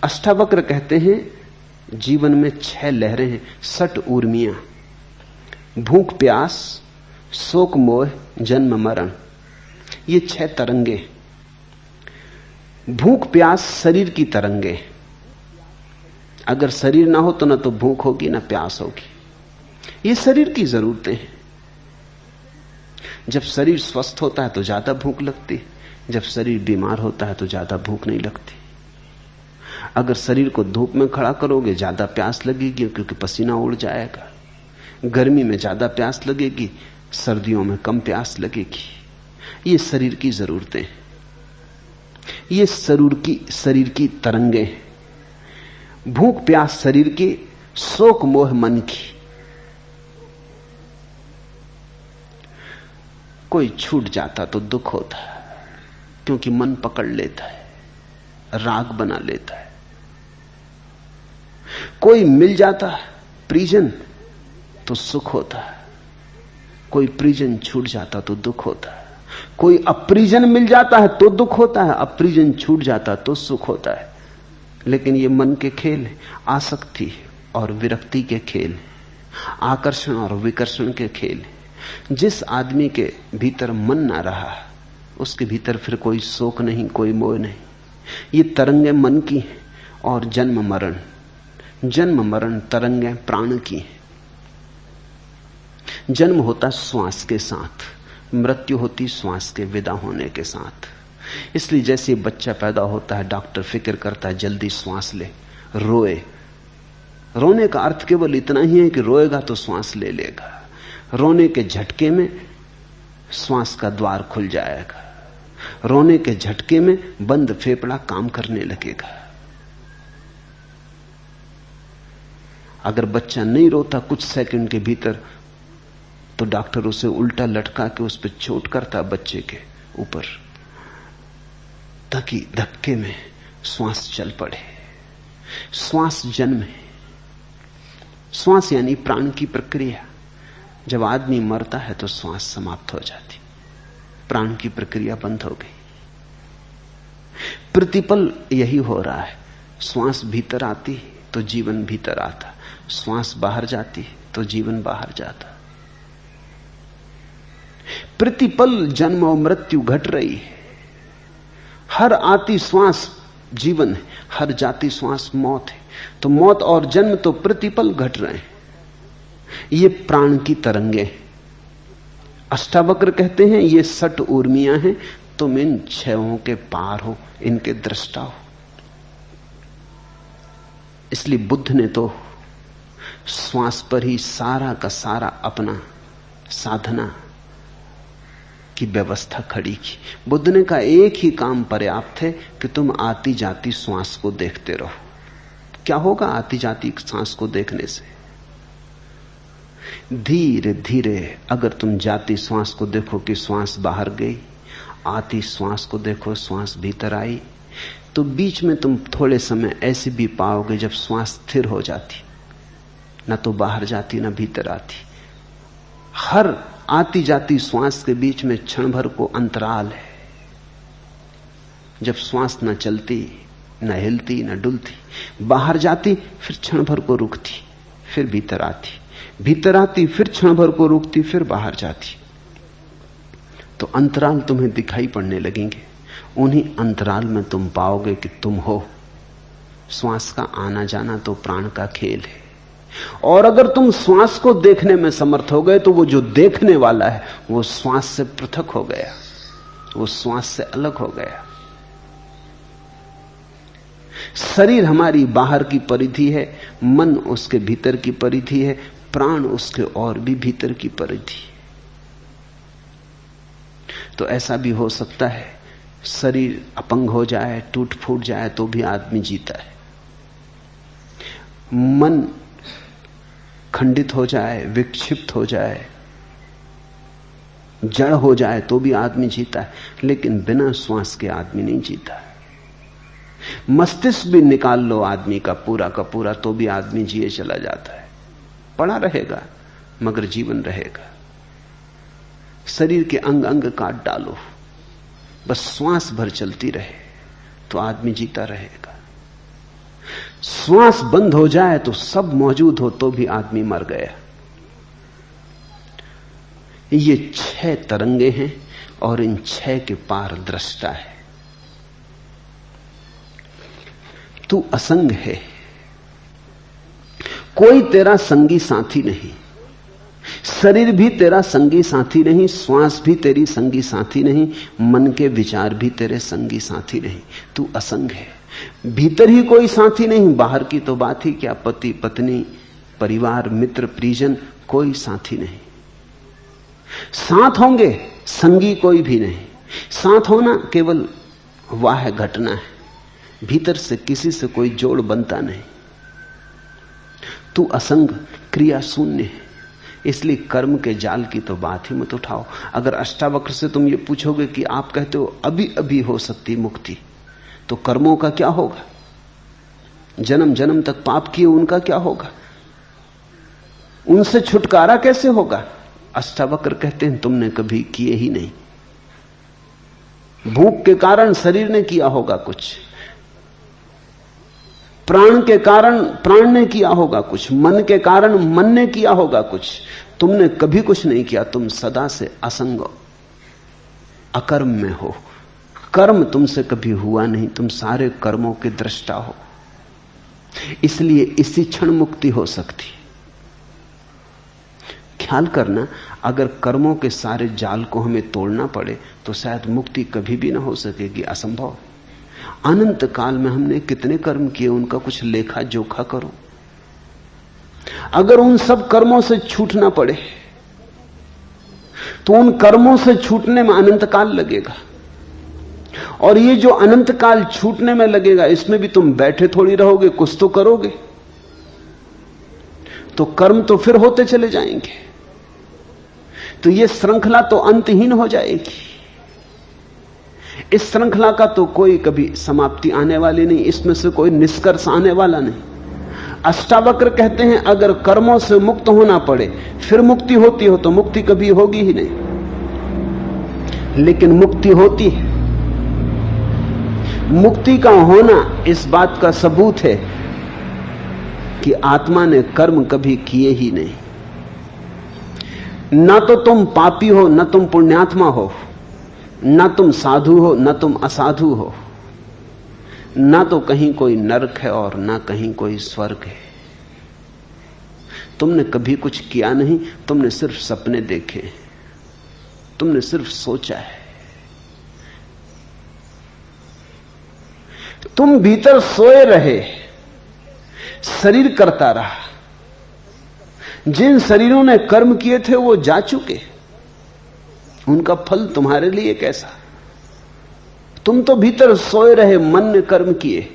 अष्टावक्र कहते हैं जीवन में 6 लहरें हैं, 6 ऊर्मियां, भूख प्यास, शोक मोह, जन्म मरण। ये 6 तरंगे। भूख प्यास शरीर की तरंगे। अगर शरीर ना हो तो ना तो भूख होगी ना प्यास होगी। ये शरीर की जरूरतें हैं। जब शरीर स्वस्थ होता है तो ज्यादा भूख लगती, जब शरीर बीमार होता है तो ज्यादा भूख नहीं लगती। अगर शरीर को धूप में खड़ा करोगे ज्यादा प्यास लगेगी क्योंकि पसीना उड़ जाएगा। गर्मी में ज्यादा प्यास लगेगी, सर्दियों में कम प्यास लगेगी। ये शरीर की जरूरतें हैं। ये शरीर की तरंगे हैं। भूख प्यास शरीर की, शोक मोह मन की। कोई छूट जाता तो दुख होता है क्योंकि मन पकड़ लेता है, राग बना लेता है। कोई मिल जाता है परिजन तो सुख होता है, कोई परिजन छूट जाता तो दुख होता है। कोई अपरिजन मिल जाता है तो दुख होता है, अपरिजन छूट जाता तो सुख होता है। लेकिन ये मन के खेल है, आसक्ति और विरक्ति के खेल है, आकर्षण और विकर्षण के खेल है। जिस आदमी के भीतर मन ना रहा, उसके भीतर फिर कोई शोक नहीं, कोई मोह नहीं। ये तरंगे मन की हैं और जन्म मरण तरंगे प्राण की हैं। जन्म होता श्वास के साथ, मृत्यु होती श्वास के विदा होने के साथ। इसलिए जैसे बच्चा पैदा होता है, डॉक्टर फिक्र करता है जल्दी श्वास ले, रोए। रोने का अर्थ केवल इतना ही है कि रोएगा तो श्वास ले लेगा। रोने के झटके में श्वास का द्वार खुल जाएगा, रोने के झटके में बंद फेफड़ा काम करने लगेगा। अगर बच्चा नहीं रोता कुछ सेकंड के भीतर, तो डॉक्टर उसे उल्टा लटका के उस पर चोट करता बच्चे के ऊपर, ताकि धक्के में श्वास चल पड़े। श्वास जन्म है। श्वास यानी प्राण की प्रक्रिया। जब आदमी मरता है तो श्वास समाप्त हो जाती, प्राण की प्रक्रिया बंद हो गई। प्रतिपल यही हो रहा है। श्वास भीतर आती तो जीवन भीतर आता, श्वास बाहर जाती तो जीवन बाहर जाता। प्रतिपल जन्म और मृत्यु घट रही है। हर आती श्वास जीवन है, हर जाती श्वास मौत है। तो मौत और जन्म तो प्रतिपल घट रहे हैं। ये प्राण की तरंगे। अष्टावक्र कहते हैं ये 60 ऊर्मियां हैं, तुम इन क्षयों के पार हो, इनके दृष्टा हो। इसलिए बुद्ध ने तो श्वास पर ही सारा का सारा अपना साधना की व्यवस्था खड़ी की। बुद्ध ने कहा एक ही काम पर्याप्त है कि तुम आती जाती श्वास को देखते रहो। क्या होगा आती जाती सांस को देखने से? धीरे धीरे अगर तुम जाती श्वास को देखो कि श्वास बाहर गई, आती श्वास को देखो श्वास भीतर आई, तो बीच में तुम थोड़े समय ऐसे भी पाओगे जब श्वास स्थिर हो जाती, न तो बाहर जाती न भीतर आती। हर आती जाती श्वास के बीच में क्षण भर को अंतराल है, जब श्वास न चलती, न हिलती, न डुलती, बाहर जाती, फिर क्षण भर को रुकती, फिर भीतर आती, भीतर आती, फिर क्षण भर को रुकती, फिर बाहर जाती। तो अंतराल तुम्हें दिखाई पड़ने लगेंगे। उन्हीं अंतराल में तुम पाओगे कि तुम हो। श्वास का आना जाना तो प्राण का खेल है। और अगर तुम श्वास को देखने में समर्थ हो गए तो वो जो देखने वाला है वो श्वास से पृथक हो गया, वो श्वास से अलग हो गया। शरीर हमारी बाहर की परिधि है, मन उसके भीतर की परिधि है, प्राण उसके और भी भीतर की परिधि। तो ऐसा भी हो सकता है शरीर अपंग हो जाए, टूट फूट जाए, तो भी आदमी जीता है। मन खंडित हो जाए, विक्षिप्त हो जाए, जड़ हो जाए, तो भी आदमी जीता है। लेकिन बिना श्वास के आदमी नहीं जीता। मस्तिष्क भी निकाल लो आदमी का पूरा, तो भी आदमी जिए चला जाता है। पड़ा रहेगा मगर जीवन रहेगा। शरीर के अंग अंग काट डालो, बस श्वास भर चलती रहे तो आदमी जीता रहेगा। श्वास बंद हो जाए तो सब मौजूद हो तो भी आदमी मर गया। ये 6 तरंगे हैं और इन 6 के पार दृष्टा है। तू असंग है, कोई तेरा संगी साथी नहीं। शरीर भी तेरा संगी साथी नहीं, श्वास भी तेरी संगी साथी नहीं, मन के विचार भी तेरे संगी साथी नहीं। तू असंग है। भीतर ही कोई साथी नहीं, बाहर की तो बात ही क्या। पति पत्नी परिवार मित्र परिजन कोई साथी नहीं। साथ होंगे संगी कोई भी नहीं। साथ होना केवल वाह घटना है, भीतर से किसी से कोई जोड़ बनता नहीं। तू असंग क्रिया शून्य है। इसलिए कर्म के जाल की तो बात ही मत उठाओ। अगर अष्टावक्र से तुम ये पूछोगे कि आप कहते हो अभी अभी हो सकती मुक्ति, तो कर्मों का क्या होगा? जन्म जन्म तक पाप किए उनका क्या होगा? उनसे छुटकारा कैसे होगा? अष्टावक्र कहते हैं तुमने कभी किए ही नहीं। भूख के कारण शरीर ने किया होगा कुछ, प्राण के कारण प्राण ने किया होगा कुछ, मन के कारण मन ने किया होगा कुछ। तुमने कभी कुछ नहीं किया, तुम सदा से असंग अकर्म में हो। कर्म तुमसे कभी हुआ नहीं, तुम सारे कर्मों के दृष्टा हो। इसलिए इसी क्षण मुक्ति हो सकती। ख्याल करना, अगर कर्मों के सारे जाल को हमें तोड़ना पड़े तो शायद मुक्ति कभी भी ना हो सकेगी, असंभव। अनंत काल में हमने कितने कर्म किए, उनका कुछ लेखा जोखा करो। अगर उन सब कर्मों से छूटना पड़े तो उन कर्मों से छूटने में अनंत काल लगेगा। और ये जो अनंत काल छूटने में लगेगा, इसमें भी तुम बैठे थोड़ी रहोगे, कुछ तो करोगे। तो कर्म तो फिर होते चले जाएंगे। तो ये श्रृंखला तो अंतहीन हो जाएगी। इस श्रृंखला का तो कोई कभी समाप्ति आने वाली नहीं, इसमें से कोई निष्कर्ष आने वाला नहीं। अष्टावक्र कहते हैं, अगर कर्मों से मुक्त होना पड़े फिर मुक्ति होती हो तो मुक्ति कभी होगी ही नहीं। लेकिन मुक्ति होती है। मुक्ति का होना इस बात का सबूत है कि आत्मा ने कर्म कभी किए ही नहीं। ना तो तुम पापी हो, न तुम पुण्यात्मा हो, न तुम साधु हो, न तुम असाधु हो, ना तो कहीं कोई नरक है और ना कहीं कोई स्वर्ग है। तुमने कभी कुछ किया नहीं, तुमने सिर्फ सपने देखे, तुमने सिर्फ सोचा है। तुम भीतर सोए रहे, शरीर करता रहा। जिन शरीरों ने कर्म किए थे वो जा चुके, उनका फल तुम्हारे लिए कैसा। तुम तो भीतर सोए रहे, मन ने कर्म किए,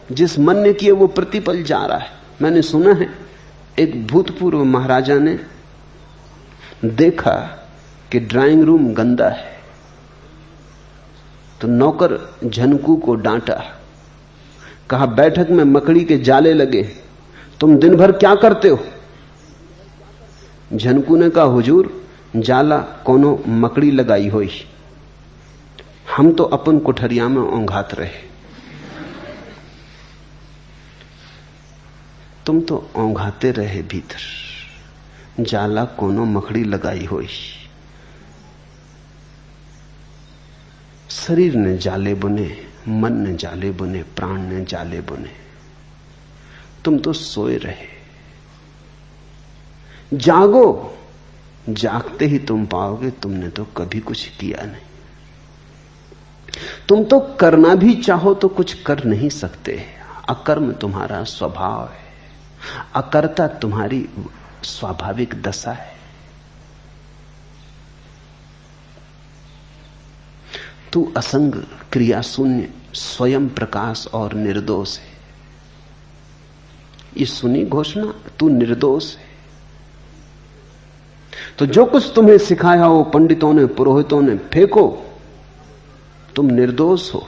जिस मन ने किए वो प्रतिपल जा रहा है। मैंने सुना है एक भूतपूर्व महाराजा ने देखा कि ड्राइंग रूम गंदा है, तो नौकर झनकू को डांटा, कहा बैठक में मकड़ी के जाले लगे, तुम दिन भर क्या करते हो। झनकू ने कहा, हुजूर जाला कोनो मकड़ी लगाई होई, हम तो अपन कोठरिया में ओंघात रहे। तुम तो ओंघाते रहे भीतर, जाला कोनो मकड़ी लगाई होई। शरीर ने जाले बुने, मन ने जाले बुने, प्राण ने जाले बुने। तुम तो सोए रहे। जागो, जागते ही तुम पाओगे तुमने तो कभी कुछ किया नहीं। तुम तो करना भी चाहो तो कुछ कर नहीं सकते। अकर्म तुम्हारा स्वभाव है, अकर्ता तुम्हारी स्वाभाविक दशा है। तू असंग, क्रिया शून्य, स्वयं प्रकाश और निर्दोष है। ये सुनी घोषणा, तू निर्दोष है। तो जो कुछ तुम्हें सिखाया हो पंडितों ने, पुरोहितों ने, फेंको। तुम निर्दोष हो।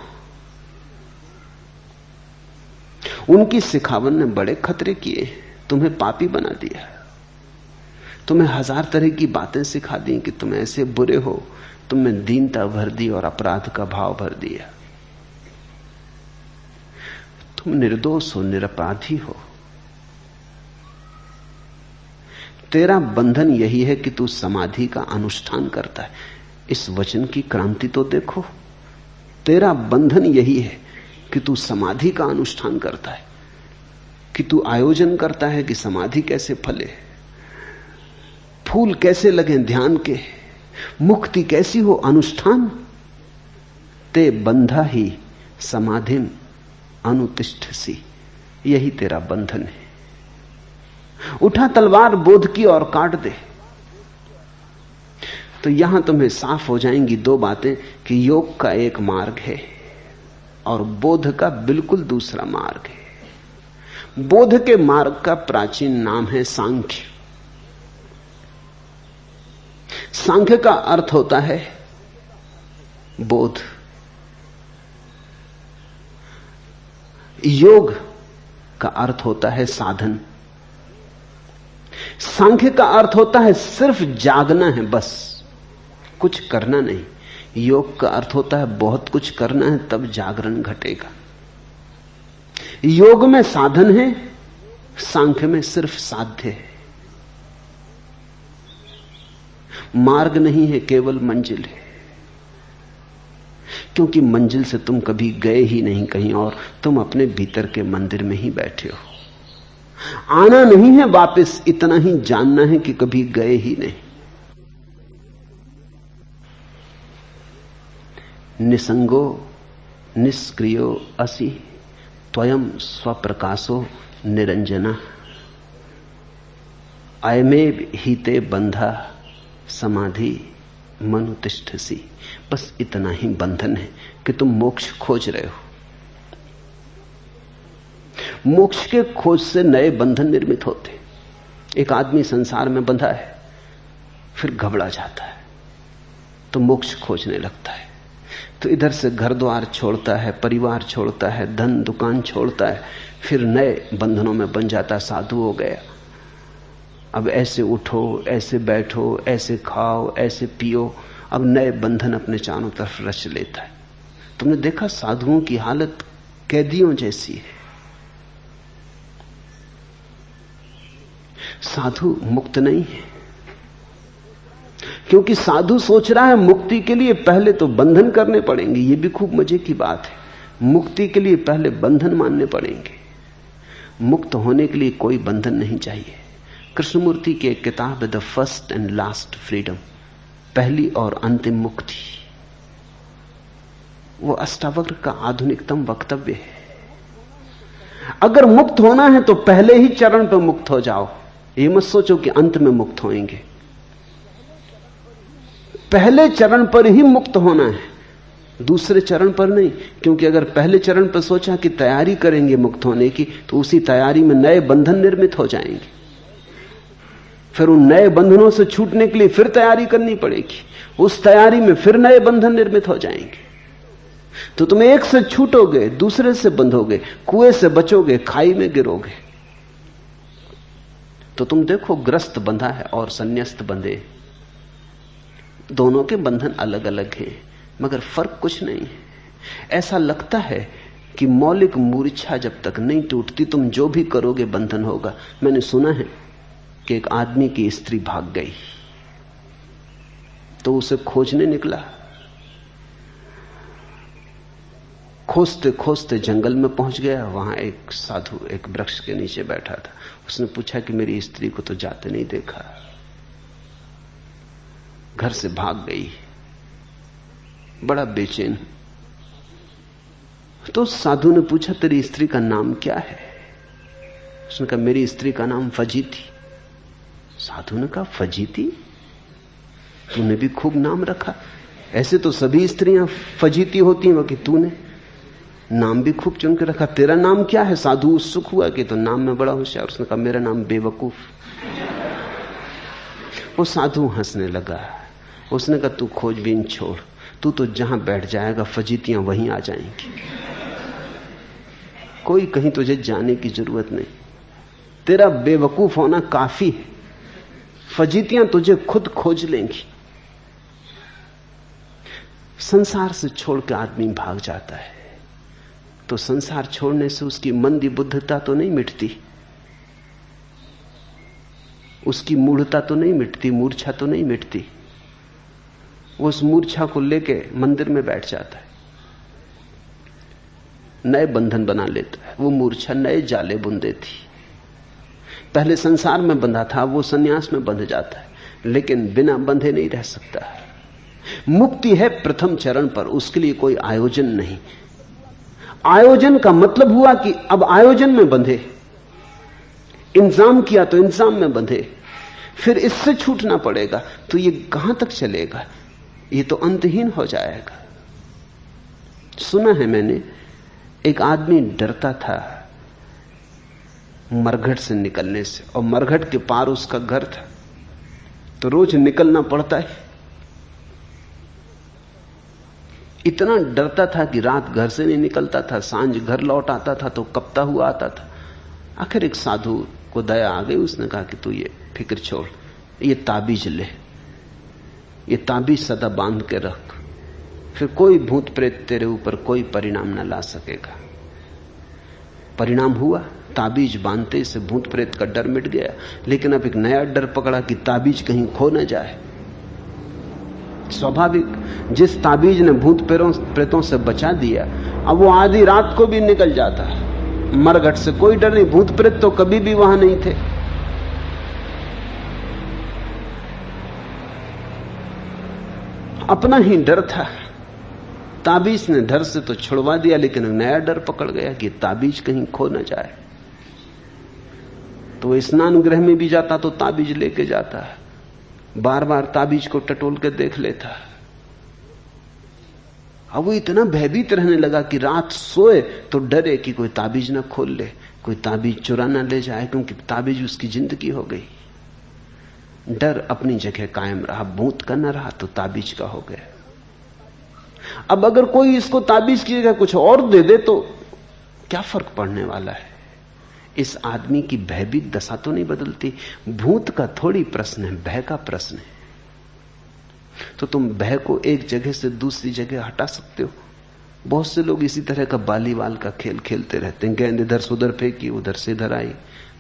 उनकी सिखावन ने बड़े खतरे किए, तुम्हें पापी बना दिया। तुम्हें हजार तरह की बातें सिखा दी कि तुम ऐसे बुरे हो, तुमने दीनता भर दी और अपराध का भाव भर दिया। तुम निर्दोष हो, निरपराधी हो। तेरा बंधन यही है कि तू समाधि का अनुष्ठान करता है। इस वचन की क्रांति तो देखो। तेरा बंधन यही है कि तू समाधि का अनुष्ठान करता है, कि तू आयोजन करता है कि समाधि कैसे फले, फूल कैसे लगे ध्यान के, मुक्ति कैसी हो। अनुष्ठान ते बंधा ही समाधिम अनुतिष्ठसी, यही तेरा बंधन है। उठा तलवार बोध की और काट दे। तो यहां तुम्हें साफ हो जाएंगी दो बातें कि योग का एक मार्ग है और बोध का बिल्कुल दूसरा मार्ग है। बोध के मार्ग का प्राचीन नाम है सांख्य। सांख्य का अर्थ होता है बोध। योग का अर्थ होता है साधन। सांख्य का अर्थ होता है सिर्फ जागना है, बस कुछ करना नहीं। योग का अर्थ होता है बहुत कुछ करना है, तब जागरण घटेगा। योग में साधन है, सांख्य में सिर्फ साध्य है। मार्ग नहीं है, केवल मंजिल है। क्योंकि मंजिल से तुम कभी गए ही नहीं कहीं और, तुम अपने भीतर के मंदिर में ही बैठे हो। आना नहीं है वापस, इतना ही जानना है कि कभी गए ही नहीं। निसंगो निष्क्रियो असि त्वयं स्वप्रकाशो निरंजना अयमेव हिते बंधा समाधि मनुतिष्ठसी। बस इतना ही बंधन है कि तुम मोक्ष खोज रहे हो। मोक्ष के खोज से नए बंधन निर्मित होते। एक आदमी संसार में बंधा है, फिर घबरा जाता है तो मोक्ष खोजने लगता है। तो इधर से घर द्वार छोड़ता है, परिवार छोड़ता है, धन दुकान छोड़ता है, फिर नए बंधनों में बन जाता। साधु हो गया, अब ऐसे उठो, ऐसे बैठो, ऐसे खाओ, ऐसे पियो। अब नए बंधन अपने चारों तरफ रच लेता है। तुमने देखा साधुओं की हालत कैदियों जैसी है। साधु मुक्त नहीं है, क्योंकि साधु सोच रहा है मुक्ति के लिए पहले तो बंधन करने पड़ेंगे। यह भी खूब मजे की बात है। मुक्ति के लिए पहले बंधन मानने पड़ेंगे। मुक्त होने के लिए कोई बंधन नहीं चाहिए। कृष्णमूर्ति की एक किताब है the first and last freedom, पहली और अंतिम मुक्ति। वो अष्टावक्र का आधुनिकतम वक्तव्य है। अगर मुक्त होना है तो पहले ही चरण पर मुक्त हो जाओ। ये मत सोचो कि अंत में मुक्त होएंगे। पहले चरण पर ही मुक्त होना है, दूसरे चरण पर नहीं। क्योंकि अगर पहले चरण पर सोचा कि तैयारी करेंगे मुक्त होने की, तो उसी तैयारी में नए बंधन निर्मित हो जाएंगे। फिर उन नए बंधनों से छूटने के लिए फिर तैयारी करनी पड़ेगी। उस तैयारी में फिर नए बंधन निर्मित हो जाएंगे। तो तुम एक से छूटोगे, दूसरे से बंधोगे, कुएं से बचोगे, खाई में गिरोगे। तो तुम देखो, ग्रस्त बंधा है और संन्यास्त बंधे, दोनों के बंधन अलग अलग हैं, मगर फर्क कुछ नहीं है। ऐसा लगता है कि मौलिक मूर्छा जब तक नहीं टूटती, तुम जो भी करोगे बंधन होगा। मैंने सुना है कि एक आदमी की स्त्री भाग गई, तो उसे खोजने निकला। खोजते खोजते जंगल में पहुंच गया। वहां एक साधु एक वृक्ष के नीचे बैठा था। उसने पूछा कि मेरी स्त्री को तो जाते नहीं देखा, घर से भाग गई, बड़ा बेचैन। तो साधु ने पूछा तेरी स्त्री का नाम क्या है? उसने कहा मेरी स्त्री का नाम फजीती। साधु ने कहा फजीती? तूने भी खूब नाम रखा। ऐसे तो सभी स्त्रियां फजीती होती हैं, कि तूने नाम भी खूब चुन के रखा। तेरा नाम क्या है? साधु उत्सुक हुआ कि तो नाम में बड़ा होशियार। उसने कहा मेरा नाम बेवकूफ। वो साधु हंसने लगा। उसने कहा तू खोजबीन छोड़, तू तो जहां बैठ जाएगा फजीतियां वहीं आ जाएंगी। कोई कहीं तुझे जाने की जरूरत नहीं, तेरा बेवकूफ होना काफी है। फजीतियां तुझे खुद खोज लेंगी। संसार से छोड़ के आदमी भाग जाता है, तो संसार छोड़ने से उसकी मंदी बुद्धता तो नहीं मिटती, उसकी मूढ़ता तो नहीं मिटती, मूर्छा तो नहीं मिटती। वो उस मूर्छा को लेके मंदिर में बैठ जाता है, नए बंधन बना लेता है। वो मूर्छा नए जाले बुन देती। पहले संसार में बंधा था, वो सन्यास में बंध जाता है, लेकिन बिना बंधे नहीं रह सकता। मुक्ति है प्रथम चरण पर, उसके लिए कोई आयोजन नहीं। आयोजन का मतलब हुआ कि अब आयोजन में बंधे, इंतजाम किया तो इंतजाम में बंधे, फिर इससे छूटना पड़ेगा। तो ये कहां तक चलेगा? ये तो अंतहीन हो जाएगा। सुना है मैंने, एक आदमी डरता था मरघट से निकलने से, और मरघट के पार उसका घर था, तो रोज निकलना पड़ता है। इतना डरता था कि रात घर से नहीं निकलता था, सांझ घर लौट आता था तो कपता हुआ आता था। आखिर एक साधु को दया आ गई, उसने कहा कि तू ये फिक्र छोड़, ये ताबीज ले, ये ताबीज सदा बांध के रख, फिर कोई भूत प्रेत तेरे ऊपर कोई परिणाम न ला सकेगा। परिणाम हुआ, ताबीज बांधते से भूत प्रेत का डर मिट गया। लेकिन अब एक नया डर पकड़ा कि ताबीज कहीं खो न जाए। स्वाभाविक, जिस ताबीज ने भूत प्रेतों से बचा दिया, अब वो आधी रात को भी निकल जाता है। मरघट से कोई डर नहीं, भूत प्रेत तो कभी भी वहां नहीं थे। अपना ही डर था। ताबीज ने डर से तो छुड़वा दिया, लेकिन नया डर पकड़ गया कि ताबीज कहीं खो न जाए। तो स्नान गृह में भी जाता तो ताबीज लेके जाता है, बार बार ताबीज को टटोल के देख लेता। अब वो इतना भयभीत रहने लगा कि रात सोए तो डरे कि कोई ताबीज ना खोल ले, कोई ताबीज चुरा ना ले जाए, क्योंकि ताबीज उसकी जिंदगी हो गई। डर अपनी जगह कायम रहा, भूत का न रहा तो ताबीज का हो गया। अब अगर कोई इसको ताबीज की जगह कुछ और दे दे तो क्या फर्क पड़ने वाला है? इस आदमी की भयभीत दशा तो नहीं बदलती। भूत का थोड़ी प्रश्न है, भय का प्रश्न है। तो तुम भय को एक जगह से दूसरी जगह हटा सकते हो। बहुत से लोग इसी तरह का बालीवाल का खेल खेलते रहते हैं। गेंद इधर से उधर फेंकी, उधर से इधर आई,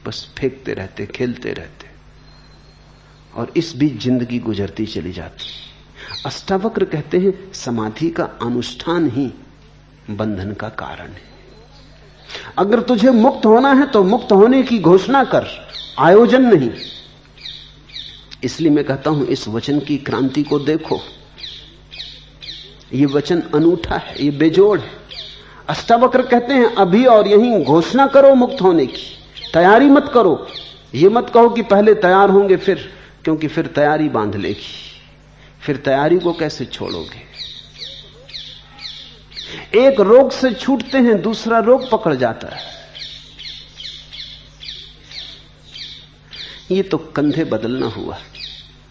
बस फेंकते रहते, खेलते रहते, और इस बीच जिंदगी गुजरती चली जाती। अष्टावक्र कहते हैं समाधि का अनुष्ठान ही बंधन का कारण है। अगर तुझे मुक्त होना है तो मुक्त होने की घोषणा कर, आयोजन नहीं। इसलिए मैं कहता हूं इस वचन की क्रांति को देखो। यह वचन अनूठा है, यह बेजोड़ है। अष्टावक्र कहते हैं अभी और यहीं घोषणा करो मुक्त होने की, तैयारी मत करो। यह मत कहो कि पहले तैयार होंगे फिर, क्योंकि फिर तैयारी बांध लेगी, फिर तैयारी को कैसे छोड़ोगे? एक रोग से छूटते हैं, दूसरा रोग पकड़ जाता है। ये तो कंधे बदलना हुआ।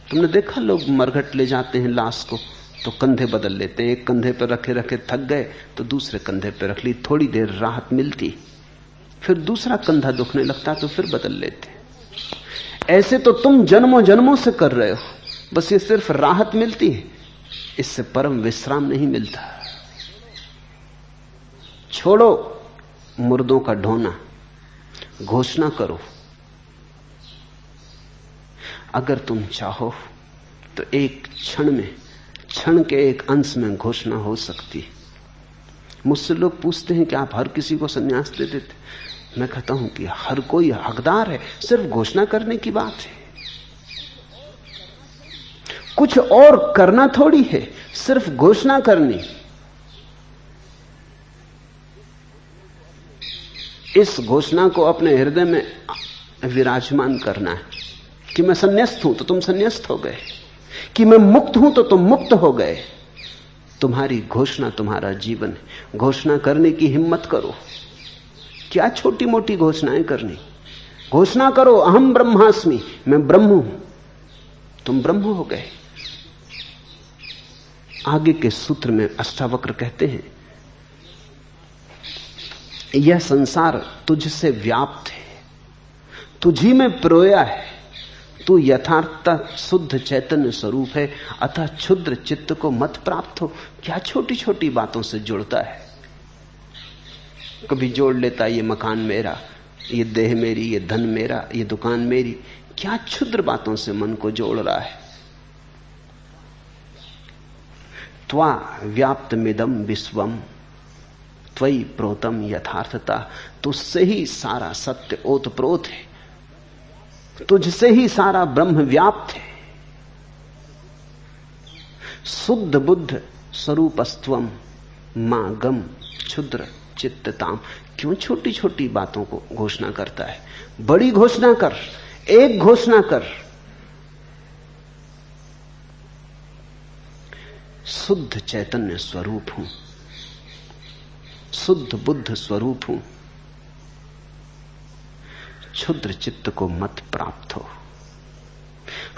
तुमने देखा लोग मरघट ले जाते हैं लाश को तो कंधे बदल लेते हैं। एक कंधे पर रखे रखे थक गए तो दूसरे कंधे पर रख ली, थोड़ी देर राहत मिलती, फिर दूसरा कंधा दुखने लगता तो फिर बदल लेते। ऐसे तो तुम जन्मों जन्मों से कर रहे हो, बस ये सिर्फ राहत मिलती है, इससे परम विश्राम नहीं मिलता। छोड़ो मुर्दों का ढोना, घोषणा करो। अगर तुम चाहो तो एक क्षण में, क्षण के एक अंश में घोषणा हो सकती है। मुझसे लोग पूछते हैं कि आप हर किसी को संन्यास दे देते? मैं कहता हूं कि हर कोई हकदार है, सिर्फ घोषणा करने की बात है। कुछ और करना थोड़ी है, सिर्फ घोषणा करनी। इस घोषणा को अपने हृदय में विराजमान करना है कि मैं संन्यास्त हूं तो तुम संन्यास्त हो गए, कि मैं मुक्त हूं तो तुम मुक्त हो गए। तुम्हारी घोषणा तुम्हारा जीवन है। घोषणा करने की हिम्मत करो। क्या छोटी मोटी घोषणाएं करनी? घोषणा करो अहम ब्रह्मास्मि, मैं ब्रह्म हूं। तुम ब्रह्म हो गए। आगे के सूत्र में अष्टावक्र कहते हैं यह संसार तुझसे व्याप्त है, तुझी में प्रोया है। तू यथार्थता शुद्ध चैतन्य स्वरूप है, अतः क्षुद्र चित्त को मत प्राप्त हो। क्या छोटी छोटी बातों से जुड़ता है? कभी जोड़ लेता ये मकान मेरा, ये देह मेरी, ये धन मेरा, ये दुकान मेरी। क्या क्षुद्र बातों से मन को जोड़ रहा है? त्वा व्याप्तमिदं विश्वम त्वयि प्रोतम यथार्थता। तुझसे ही सारा सत्य ओतप्रोत है, तुझसे ही सारा ब्रह्म व्याप्त है। शुद्ध बुद्ध स्वरूपस्त्वम मां गम क्षुद्र चित्तताम। क्यों छोटी छोटी बातों को घोषणा करता है? बड़ी घोषणा कर, एक घोषणा कर। शुद्ध चैतन्य स्वरूप हूं, शुद्ध बुद्ध स्वरूप हूं, क्षुद्र चित्त को मत प्राप्त हो।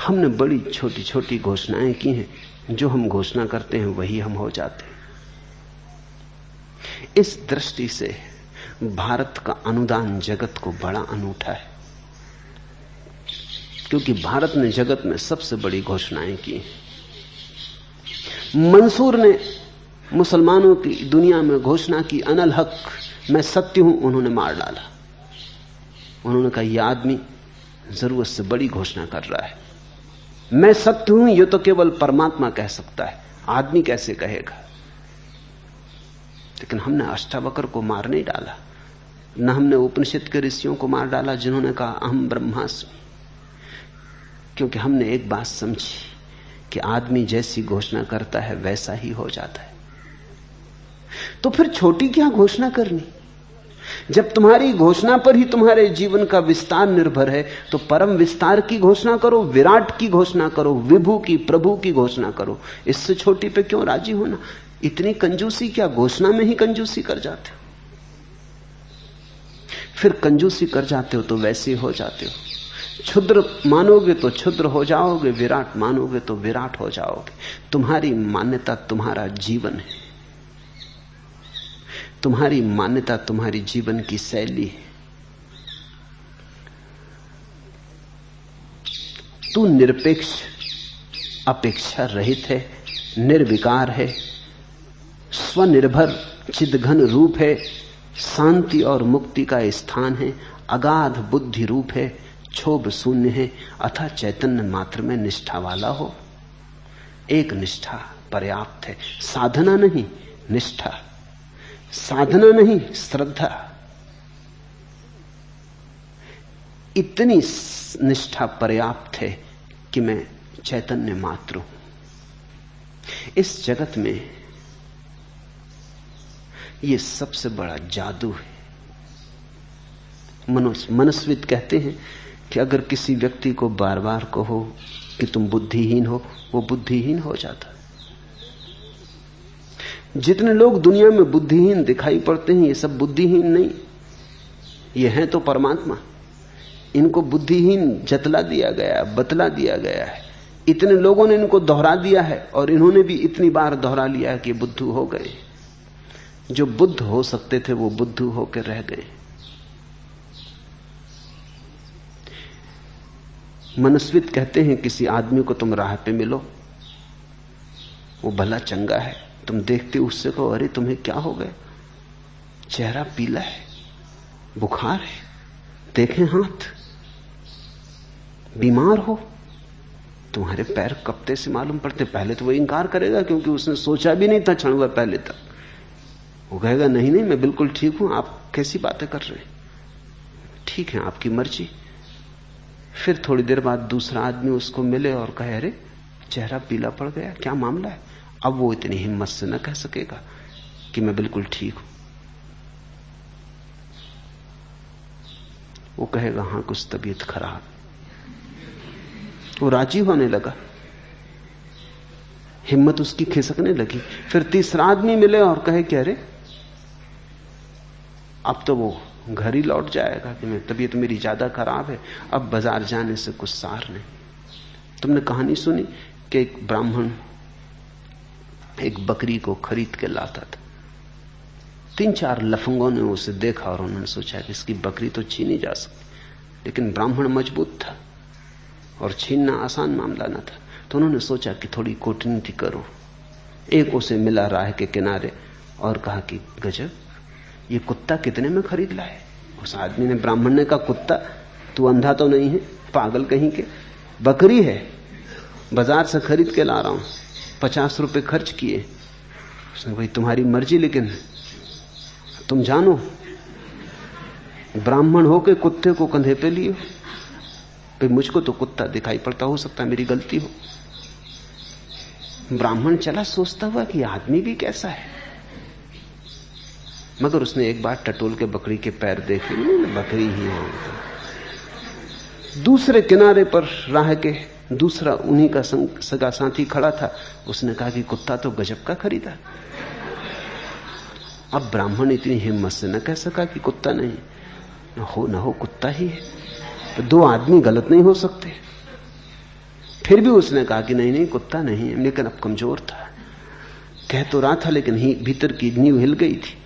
हमने बड़ी छोटी छोटी घोषणाएं की हैं, जो हम घोषणा करते हैं वही हम हो जाते हैं। इस दृष्टि से भारत का अनुदान जगत को बड़ा अनूठा है, क्योंकि भारत ने जगत में सबसे बड़ी घोषणाएं की। मंसूर ने मुसलमानों की दुनिया में घोषणा की अनल हक, मैं सत्य हूं, उन्होंने मार डाला। उन्होंने कहा यह आदमी जरूरत से बड़ी घोषणा कर रहा है। मैं सत्य हूं यह तो केवल परमात्मा कह सकता है, आदमी कैसे कहेगा। लेकिन हमने अष्टावक्र को मार नहीं डाला, न हमने उपनिषद के ऋषियों को मार डाला जिन्होंने कहा अहम ब्रह्मास्मि, क्योंकि हमने एक बात समझी कि आदमी जैसी घोषणा करता है वैसा ही हो जाता है। तो फिर छोटी क्या घोषणा करनी? जब तुम्हारी घोषणा पर ही तुम्हारे जीवन का विस्तार निर्भर है, तो परम विस्तार की घोषणा करो, विराट की घोषणा करो, विभु की, प्रभु की घोषणा करो। इससे छोटी पे क्यों राजी होना? इतनी कंजूसी क्या? घोषणा में ही कंजूसी कर जाते हो। फिर कंजूसी कर जाते हो तो वैसे हो जाते हो। क्षुद्र मानोगे तो क्षुद्र हो जाओगे, विराट मानोगे तो विराट हो जाओगे। तुम्हारी मान्यता तुम्हारा जीवन है, तुम्हारी मान्यता तुम्हारी जीवन की शैली है। तू निरपेक्ष, अपेक्षा रहित है, निर्विकार है, स्वनिर्भर चिदघन रूप है, शांति और मुक्ति का स्थान है, अगाध बुद्धि रूप है, क्षोभ शून्य है, अथा चैतन्य मात्र में निष्ठा वाला हो। एक निष्ठा पर्याप्त है, साधना नहीं निष्ठा, साधना नहीं श्रद्धा। इतनी निष्ठा पर्याप्त है कि मैं चैतन्य मात्र हूं। इस जगत में यह सबसे बड़ा जादू है। मनस्विद कहते हैं कि अगर किसी व्यक्ति को बार बार कहो कि तुम बुद्धिहीन हो, वो बुद्धिहीन हो जाता है। जितने लोग दुनिया में बुद्धिहीन दिखाई पड़ते हैं, ये सब बुद्धिहीन नहीं, ये हैं तो परमात्मा। इनको बुद्धिहीन जतला दिया गया, बतला दिया गया है। इतने लोगों ने इनको दोहरा दिया है और इन्होंने भी इतनी बार दोहरा लिया है कि बुद्धू हो गए। जो बुद्ध हो सकते थे वो बुद्धू होकर रह गए। मनस्वित कहते हैं किसी आदमी को तुम राह पे मिलो, वो भला चंगा है, तुम देखते उससे कहो अरे तुम्हें क्या हो गया, चेहरा पीला है, बुखार है, देखें हाथ, बीमार हो, तुम्हारे पैर कपते से मालूम पड़ते। पहले तो वो इंकार करेगा क्योंकि उसने सोचा भी नहीं था क्षण भर पहले तक। वो कहेगा नहीं नहीं मैं बिल्कुल ठीक हूं, आप कैसी बातें कर रहे हैं, ठीक है आपकी मर्जी। फिर थोड़ी देर बाद दूसरा आदमी उसको मिले और कहे अरे चेहरा पीला पड़ गया, क्या मामला है। अब वो इतनी हिम्मत से न कह सकेगा कि मैं बिल्कुल ठीक हूं। वो कहेगा हां कुछ तबीयत खराब। वो राजी होने लगा, हिम्मत उसकी खिसकने लगी। फिर तीसरा आदमी मिले और कहे कि अरे अब तो वो घर ही लौट जाएगा कि मैं तबीयत मेरी ज्यादा खराब है, अब बाजार जाने से कुछ सार नहीं। तुमने कहानी सुनी कि एक ब्राह्मण एक बकरी को खरीद के लाता था। 3-4 लफंगों ने उसे देखा और उन्होंने सोचा कि इसकी बकरी तो छीनी जा सकती, लेकिन ब्राह्मण मजबूत था और छीनना आसान मामला न था। तो उन्होंने सोचा कि थोड़ी कूटनीति करो। एक उसे मिला राह के किनारे और कहा कि गजब, ये कुत्ता कितने में खरीद लाए। उस आदमी ने, ब्राह्मण ने कहा कुत्ता, तू अंधा तो नहीं है, पागल कहीं के, बकरी है, बाजार से खरीद के ला रहा हूं, 50 रुपए खर्च किए। उसने भाई तुम्हारी मर्जी, लेकिन तुम जानो ब्राह्मण होके कुत्ते को कंधे पे लिए। भाई मुझको तो कुत्ता दिखाई पड़ता, हो सकता है मेरी गलती हो। ब्राह्मण चला सोचता हुआ कि आदमी भी कैसा है, मगर उसने एक बार टटोल के बकरी के पैर देखे, बकरी ही है। दूसरे किनारे पर राह के दूसरा उन्हीं का सगा साथी खड़ा था। उसने कहा कि कुत्ता तो गजब का खरीदा। अब ब्राह्मण इतनी हिम्मत से न कह सका कि कुत्ता नहीं, न हो कुत्ता ही है, तो 2 आदमी गलत नहीं हो सकते। फिर भी उसने कहा कि नहीं नहीं कुत्ता नहीं है, लेकिन अब कमजोर था, कह तो रहा था लेकिन भीतर की नींव हिल गई थी।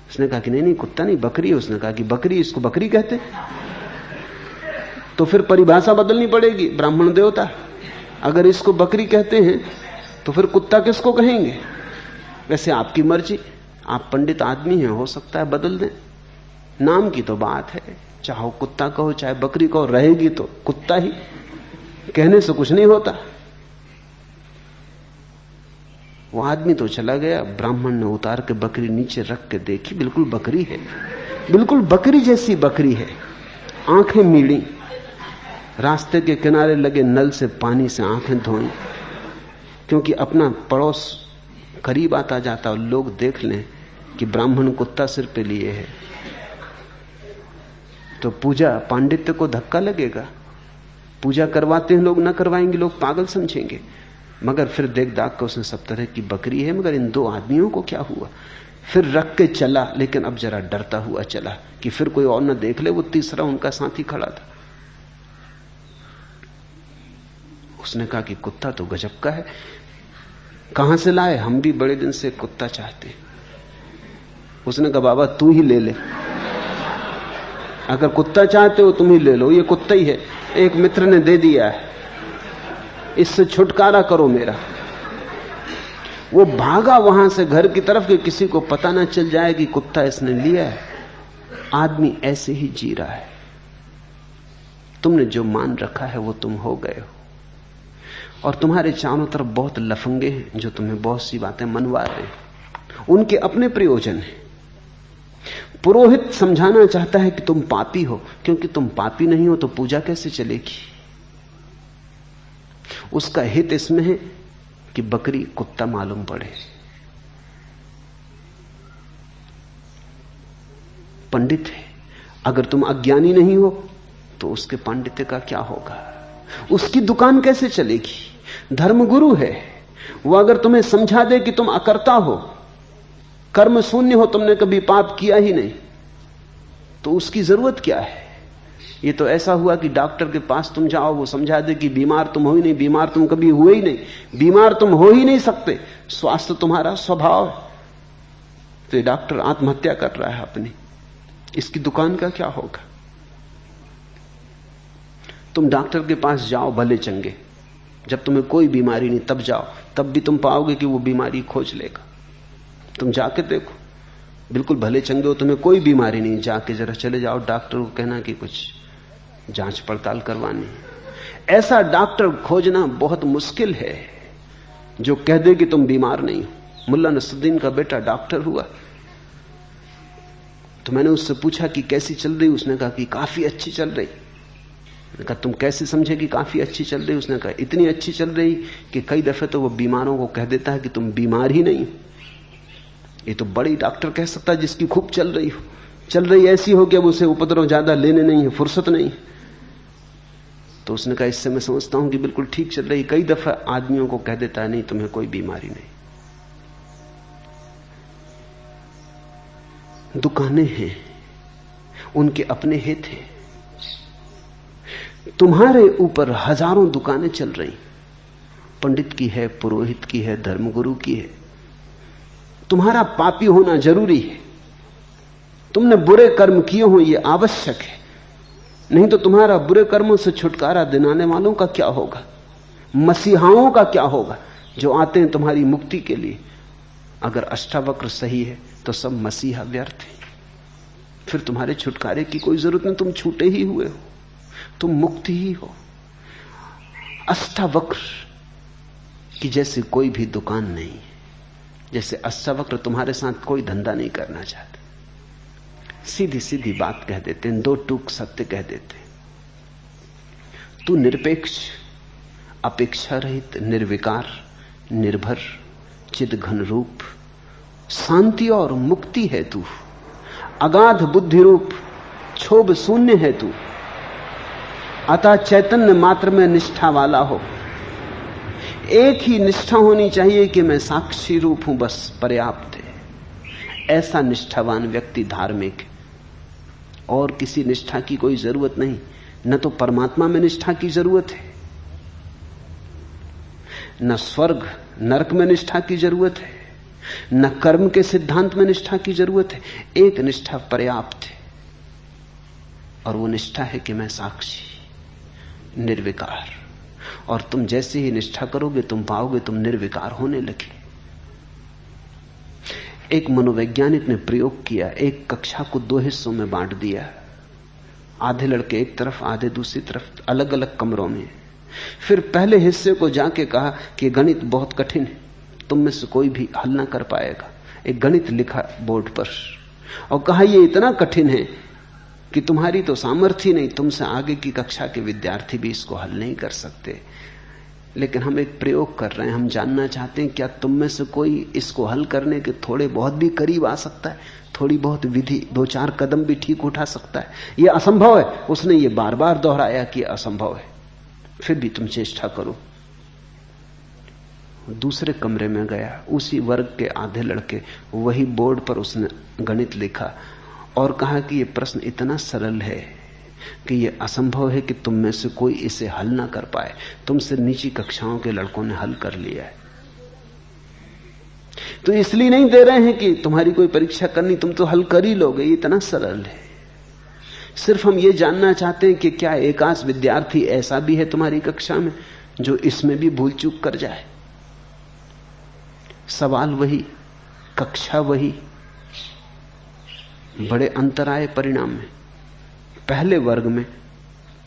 उसने कहा कि नहीं नहीं कुत्ता नहीं, बकरी है। उसने कहा कि बकरी, इसको बकरी कहते, तो फिर परिभाषा बदलनी पड़ेगी। ब्राह्मण देवता, अगर इसको बकरी कहते हैं तो फिर कुत्ता किसको कहेंगे। वैसे आपकी मर्जी, आप पंडित आदमी हैं, हो सकता है बदल दें। नाम की तो बात है, चाहे कुत्ता कहो चाहे बकरी कहो, रहेगी तो कुत्ता ही, कहने से कुछ नहीं होता। वो आदमी तो चला गया, ब्राह्मण ने उतार के बकरी नीचे रख के देखी, बिल्कुल बकरी है, बिल्कुल बकरी जैसी बकरी है, आंखें मीड़ी, रास्ते के किनारे लगे नल से पानी से आंखें धोई, क्योंकि अपना पड़ोस करीब आता जाता और लोग देख लें कि ब्राह्मण कुत्ता सिर पे लिए है तो पूजा पांडित्य को धक्का लगेगा। पूजा करवाते हैं लोग, ना करवाएंगे लोग पागल समझेंगे। मगर फिर देख दाख के उसने सब तरह की बकरी है, मगर इन दो आदमियों को क्या हुआ? फिर रख के चला, लेकिन अब जरा डरता हुआ चला कि फिर कोई और ना देख ले। वो तीसरा उनका साथी खड़ा था। उसने कहा कि कुत्ता तो गजब का है, कहां से लाए? हम भी बड़े दिन से कुत्ता चाहते। उसने कहा बाबा तू ही ले ले, अगर कुत्ता चाहते हो तुम ही ले लो, ये कुत्ता ही है, एक मित्र ने दे दिया है, इससे छुटकारा करो मेरा। वो भागा वहां से घर की तरफ कि किसी को पता ना चल जाए कि कुत्ता इसने लिया है। आदमी ऐसे ही जी रहा है। तुमने जो मान रखा है वो तुम हो गए हो, और तुम्हारे चारों तरफ बहुत लफंगे हैं जो तुम्हें बहुत सी बातें मनवा रहे हैं। उनके अपने प्रयोजन हैं। पुरोहित समझाना चाहता है कि तुम पापी हो, क्योंकि तुम पापी नहीं हो तो पूजा कैसे चलेगी। उसका हित इसमें है कि बकरी कुत्ता मालूम पड़े। पंडित है, अगर तुम अज्ञानी नहीं हो तो उसके पांडित्य का क्या होगा? उसकी दुकान कैसे चलेगी? धर्मगुरु है वो, अगर तुम्हें समझा दे कि तुम अकर्ता हो, कर्म शून्य हो, तुमने कभी पाप किया ही नहीं, तो उसकी जरूरत क्या है? ये तो ऐसा हुआ कि डॉक्टर के पास तुम जाओ, वो समझा दे कि बीमार तुम हो ही नहीं, बीमार तुम कभी हुए ही नहीं, बीमार तुम हो ही नहीं सकते, स्वास्थ्य तुम्हारा स्वभाव है। तो ये डॉक्टर आत्महत्या कर रहा है अपनी, इसकी दुकान का क्या होगा? तुम डॉक्टर के पास जाओ भले चंगे, जब तुम्हें कोई बीमारी नहीं तब जाओ, तब भी तुम पाओगे कि वो बीमारी खोज लेगा। तुम जाके देखो, बिल्कुल भले चंगे हो, तुम्हें कोई बीमारी नहीं, जाके जरा चले जाओ डॉक्टर को कहना कि कुछ जांच पड़ताल करवानी। ऐसा डॉक्टर खोजना बहुत मुश्किल है जो कह दे कि तुम बीमार नहीं हो। मुल्ला नसरुद्दीन का बेटा डॉक्टर हुआ, तो मैंने उससे पूछा कि कैसी चल रही? उसने कहा कि काफी अच्छी चल रही। मैंने कहा तुम कैसे समझे कि काफी अच्छी चल रही? उसने कहा इतनी अच्छी चल रही कि कई दफे तो वो बीमारों को कह देता है कि तुम बीमार ही नहीं। ये तो बड़ी डॉक्टर कह सकता है जिसकी खूब चल रही हो, चल रही ऐसी हो कि अब उसे उपद्रव ज्यादा लेने नहीं है, फुर्सत नहीं। तो उसने कहा इससे मैं समझता हूं कि बिल्कुल ठीक चल रही। कई दफा आदमियों को कह देता है नहीं तुम्हें कोई बीमारी नहीं। दुकानें हैं, उनके अपने हित हैं। तुम्हारे ऊपर हजारों दुकानें चल रही, पंडित की है, पुरोहित की है, धर्मगुरु की है। तुम्हारा पापी होना जरूरी है, तुमने बुरे कर्म किए हो यह आवश्यक है, नहीं तो तुम्हारा बुरे कर्मों से छुटकारा दिलाने वालों का क्या होगा? मसीहाओं का क्या होगा जो आते हैं तुम्हारी मुक्ति के लिए? अगर अष्टावक्र सही है तो सब मसीहा व्यर्थ है, फिर तुम्हारे छुटकारे की कोई जरूरत नहीं, तुम छूटे ही हुए हो, तुम मुक्ति ही हो। अष्टावक्र की जैसी कोई भी दुकान नहीं है, जैसे अष्टावक्र तुम्हारे साथ कोई धंधा नहीं करना चाहते, सीधी सीधी बात कह देते हैं, दो टूक सत्य कह देते हैं। तू निरपेक्ष, अपेक्षा रहित, निर्विकार, निर्भर, चिद घन रूप, शांति और मुक्ति है तू, अगाध बुद्धि रूप, क्षोभ शून्य है तू, अतः चैतन्य मात्र में निष्ठा वाला हो। एक ही निष्ठा होनी चाहिए कि मैं साक्षी रूप हूं, बस पर्याप्त है। ऐसा निष्ठावान व्यक्ति धार्मिक है, और किसी निष्ठा की कोई जरूरत नहीं। न तो परमात्मा में निष्ठा की जरूरत है, न स्वर्ग नरक में निष्ठा की जरूरत है, न कर्म के सिद्धांत में निष्ठा की जरूरत है। एक निष्ठा पर्याप्त है, और वो निष्ठा है कि मैं साक्षी, निर्विकार। और तुम जैसे ही निष्ठा करोगे तुम पाओगे तुम निर्विकार होने लगे। एक मनोवैज्ञानिक ने प्रयोग किया, एक कक्षा को 2 हिस्सों में बांट दिया, आधे लड़के एक तरफ आधे दूसरी तरफ, अलग अलग कमरों में। फिर पहले हिस्से को जाके कहा कि गणित बहुत कठिन है, तुम में से कोई भी हल ना कर पाएगा। एक गणित लिखा बोर्ड पर और कहा ये इतना कठिन है कि तुम्हारी तो सामर्थ्य नहीं, तुमसे आगे की कक्षा के विद्यार्थी भी इसको हल नहीं कर सकते। लेकिन हम एक प्रयोग कर रहे हैं, हम जानना चाहते हैं क्या तुम में से कोई इसको हल करने के थोड़े बहुत भी करीब आ सकता है, थोड़ी बहुत विधि 2-4 कदम भी ठीक उठा सकता है। यह असंभव है। उसने ये बार बार दोहराया कि असंभव है, फिर भी तुम चेष्टा करो। दूसरे कमरे में गया, उसी वर्ग के आधे लड़के, वही बोर्ड पर उसने गणित लिखा और कहा कि यह प्रश्न इतना सरल है कि यह असंभव है कि तुम में से कोई इसे हल ना कर पाए। तुमसे नीची कक्षाओं के लड़कों ने हल कर लिया है। तो इसलिए नहीं दे रहे हैं कि तुम्हारी कोई परीक्षा करनी, तुम तो हल कर ही लोगे, ये इतना सरल है। सिर्फ हम ये जानना चाहते हैं कि क्या एकांश विद्यार्थी ऐसा भी है तुम्हारी कक्षा में जो इसमें भी भूल चूक कर जाए। सवाल वही, कक्षा वही, बड़े अंतर आए परिणाम में। पहले वर्ग में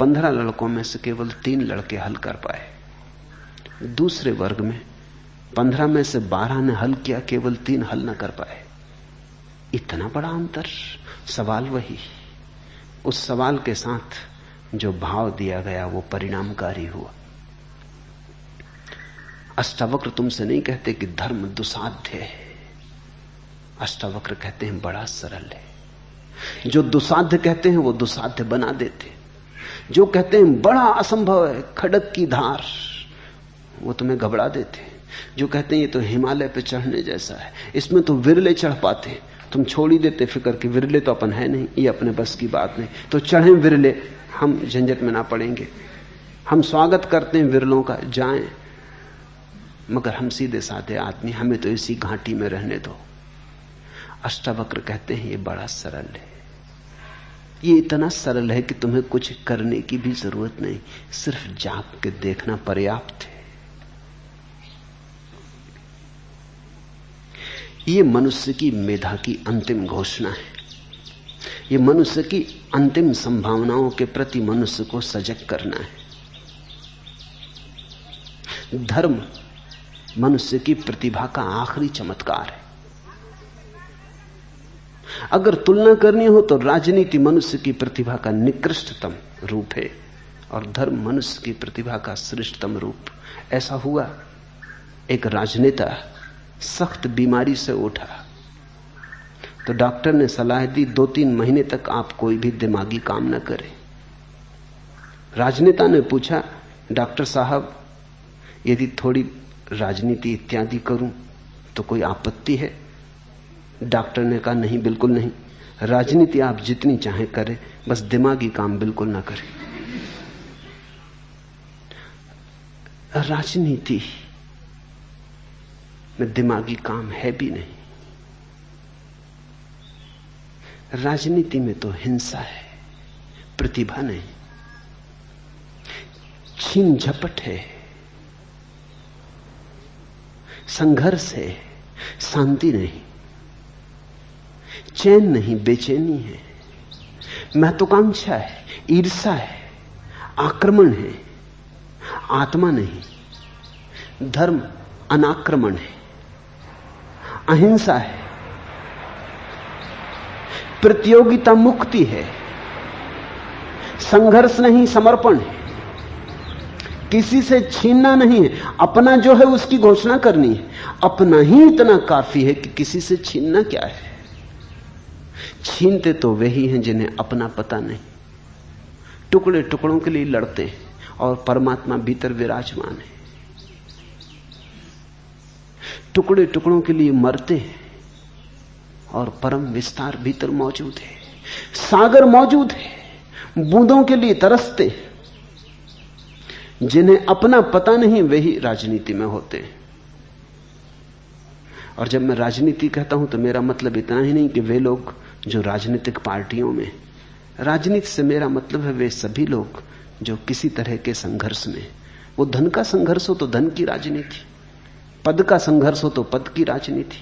15 लड़कों में से केवल 3 लड़के हल कर पाए। दूसरे वर्ग में 15 में से 12 ने हल किया, केवल 3 हल न कर पाए। इतना बड़ा अंतर। सवाल वही, उस सवाल के साथ जो भाव दिया गया वो परिणामकारी हुआ। अष्टावक्र तुमसे नहीं कहते कि धर्म दुसाध्य है, अष्टावक्र कहते हैं बड़ा सरल है। जो दुसाध्य कहते हैं वो दुसाध्य बना देते। जो कहते हैं बड़ा असंभव है, खड़क की धार, वो तुम्हें घबरा देते। जो कहते हैं ये तो हिमालय पे चढ़ने जैसा है, इसमें तो विरले चढ़ पाते, तुम छोड़ ही देते फिक्र कि विरले तो अपन है नहीं, ये अपने बस की बात नहीं, तो चढ़ें विरले, हम झंझट में ना पड़ेंगे। हम स्वागत करते हैं विरलों का, जाएं, मगर हम सीधे साधे आदमी, हमें तो इसी घाटी में रहने दो। अष्टावक्र कहते हैं ये बड़ा सरल है, ये इतना सरल है कि तुम्हें कुछ करने की भी जरूरत नहीं, सिर्फ जाग के देखना पर्याप्त है। ये मनुष्य की मेधा की अंतिम घोषणा है। ये मनुष्य की अंतिम संभावनाओं के प्रति मनुष्य को सजग करना है। धर्म मनुष्य की प्रतिभा का आखिरी चमत्कार है। अगर तुलना करनी हो तो राजनीति मनुष्य की प्रतिभा का निकृष्टतम रूप है और धर्म मनुष्य की प्रतिभा का श्रेष्ठतम रूप। ऐसा हुआ, एक राजनेता सख्त बीमारी से उठा तो डॉक्टर ने सलाह दी 2-3 महीने तक आप कोई भी दिमागी काम न करें। राजनेता ने पूछा, डॉक्टर साहब यदि थोड़ी राजनीति इत्यादि करूं तो कोई आपत्ति है? डॉक्टर ने कहा नहीं, बिल्कुल नहीं, राजनीति आप जितनी चाहें करें, बस दिमागी काम बिल्कुल ना करें। राजनीति में दिमागी काम है भी नहीं। राजनीति में तो हिंसा है, प्रतिभा नहीं, छीन झपट है, संघर्ष है, शांति नहीं, चैन नहीं, बेचैनी है, महत्वाकांक्षा है, ईर्ष्या है, आक्रमण है, आत्मा नहीं। धर्म अनाक्रमण है, अहिंसा है, प्रतियोगिता मुक्ति है, संघर्ष नहीं, समर्पण है, किसी से छीनना नहीं है, अपना जो है उसकी घोषणा करनी है। अपना ही इतना काफी है कि किसी से छीनना क्या है। छीनते तो वे ही हैं जिन्हें अपना पता नहीं, टुकड़े टुकड़ों के लिए लड़ते हैं और परमात्मा भीतर विराजमान है। टुकड़े टुकड़ों के लिए मरते हैं और परम विस्तार भीतर मौजूद है। सागर मौजूद है, बूंदों के लिए तरसते हैं। जिन्हें अपना पता नहीं वही राजनीति में होते हैं। और जब मैं राजनीति कहता हूं तो मेरा मतलब इतना ही नहीं कि वे लोग जो राजनीतिक पार्टियों में, राजनीति से मेरा मतलब है वे सभी लोग जो किसी तरह के संघर्ष में, वो धन का संघर्ष हो तो धन की राजनीति, पद का संघर्ष हो तो पद की राजनीति,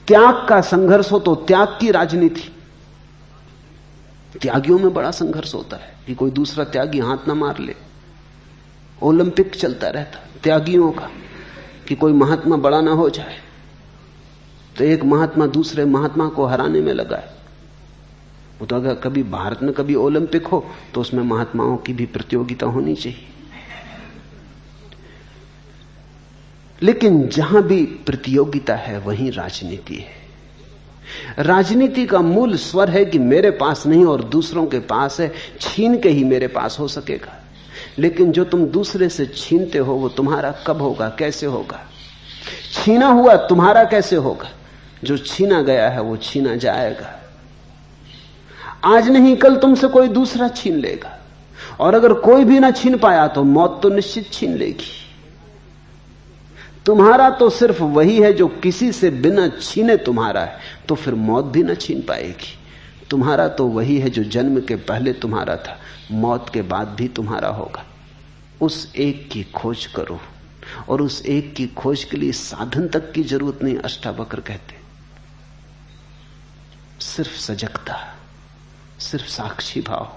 त्याग का संघर्ष हो तो त्याग की राजनीति। त्यागियों में बड़ा संघर्ष होता है कि कोई दूसरा त्यागी हाथ ना मार ले। ओलंपिक चलता रहता त्यागियों का कि कोई महात्मा बड़ा ना हो जाए, तो एक महात्मा दूसरे महात्मा को हराने में लगा है। वो तो अगर कभी भारत में कभी ओलंपिक हो तो उसमें महात्माओं की भी प्रतियोगिता होनी चाहिए। लेकिन जहां भी प्रतियोगिता है वहीं राजनीति है। राजनीति का मूल स्वर है कि मेरे पास नहीं और दूसरों के पास है, छीन के ही मेरे पास हो सकेगा। लेकिन जो तुम दूसरे से छीनते हो वो तुम्हारा कब होगा, कैसे होगा? छीना हुआ तुम्हारा कैसे होगा? जो छीना गया है वो छीना जाएगा। आज नहीं कल तुमसे कोई दूसरा छीन लेगा, और अगर कोई भी ना छीन पाया तो मौत तो निश्चित छीन लेगी। तुम्हारा तो सिर्फ वही है जो किसी से बिना छीने तुम्हारा है, तो फिर मौत भी ना छीन पाएगी। तुम्हारा तो वही है जो जन्म के पहले तुम्हारा था, मौत के बाद भी तुम्हारा होगा। उस एक की खोज करो, और उस एक की खोज के लिए साधन तक की जरूरत नहीं। अष्टावक्र कहते सिर्फ सजगता, सिर्फ साक्षी भाव।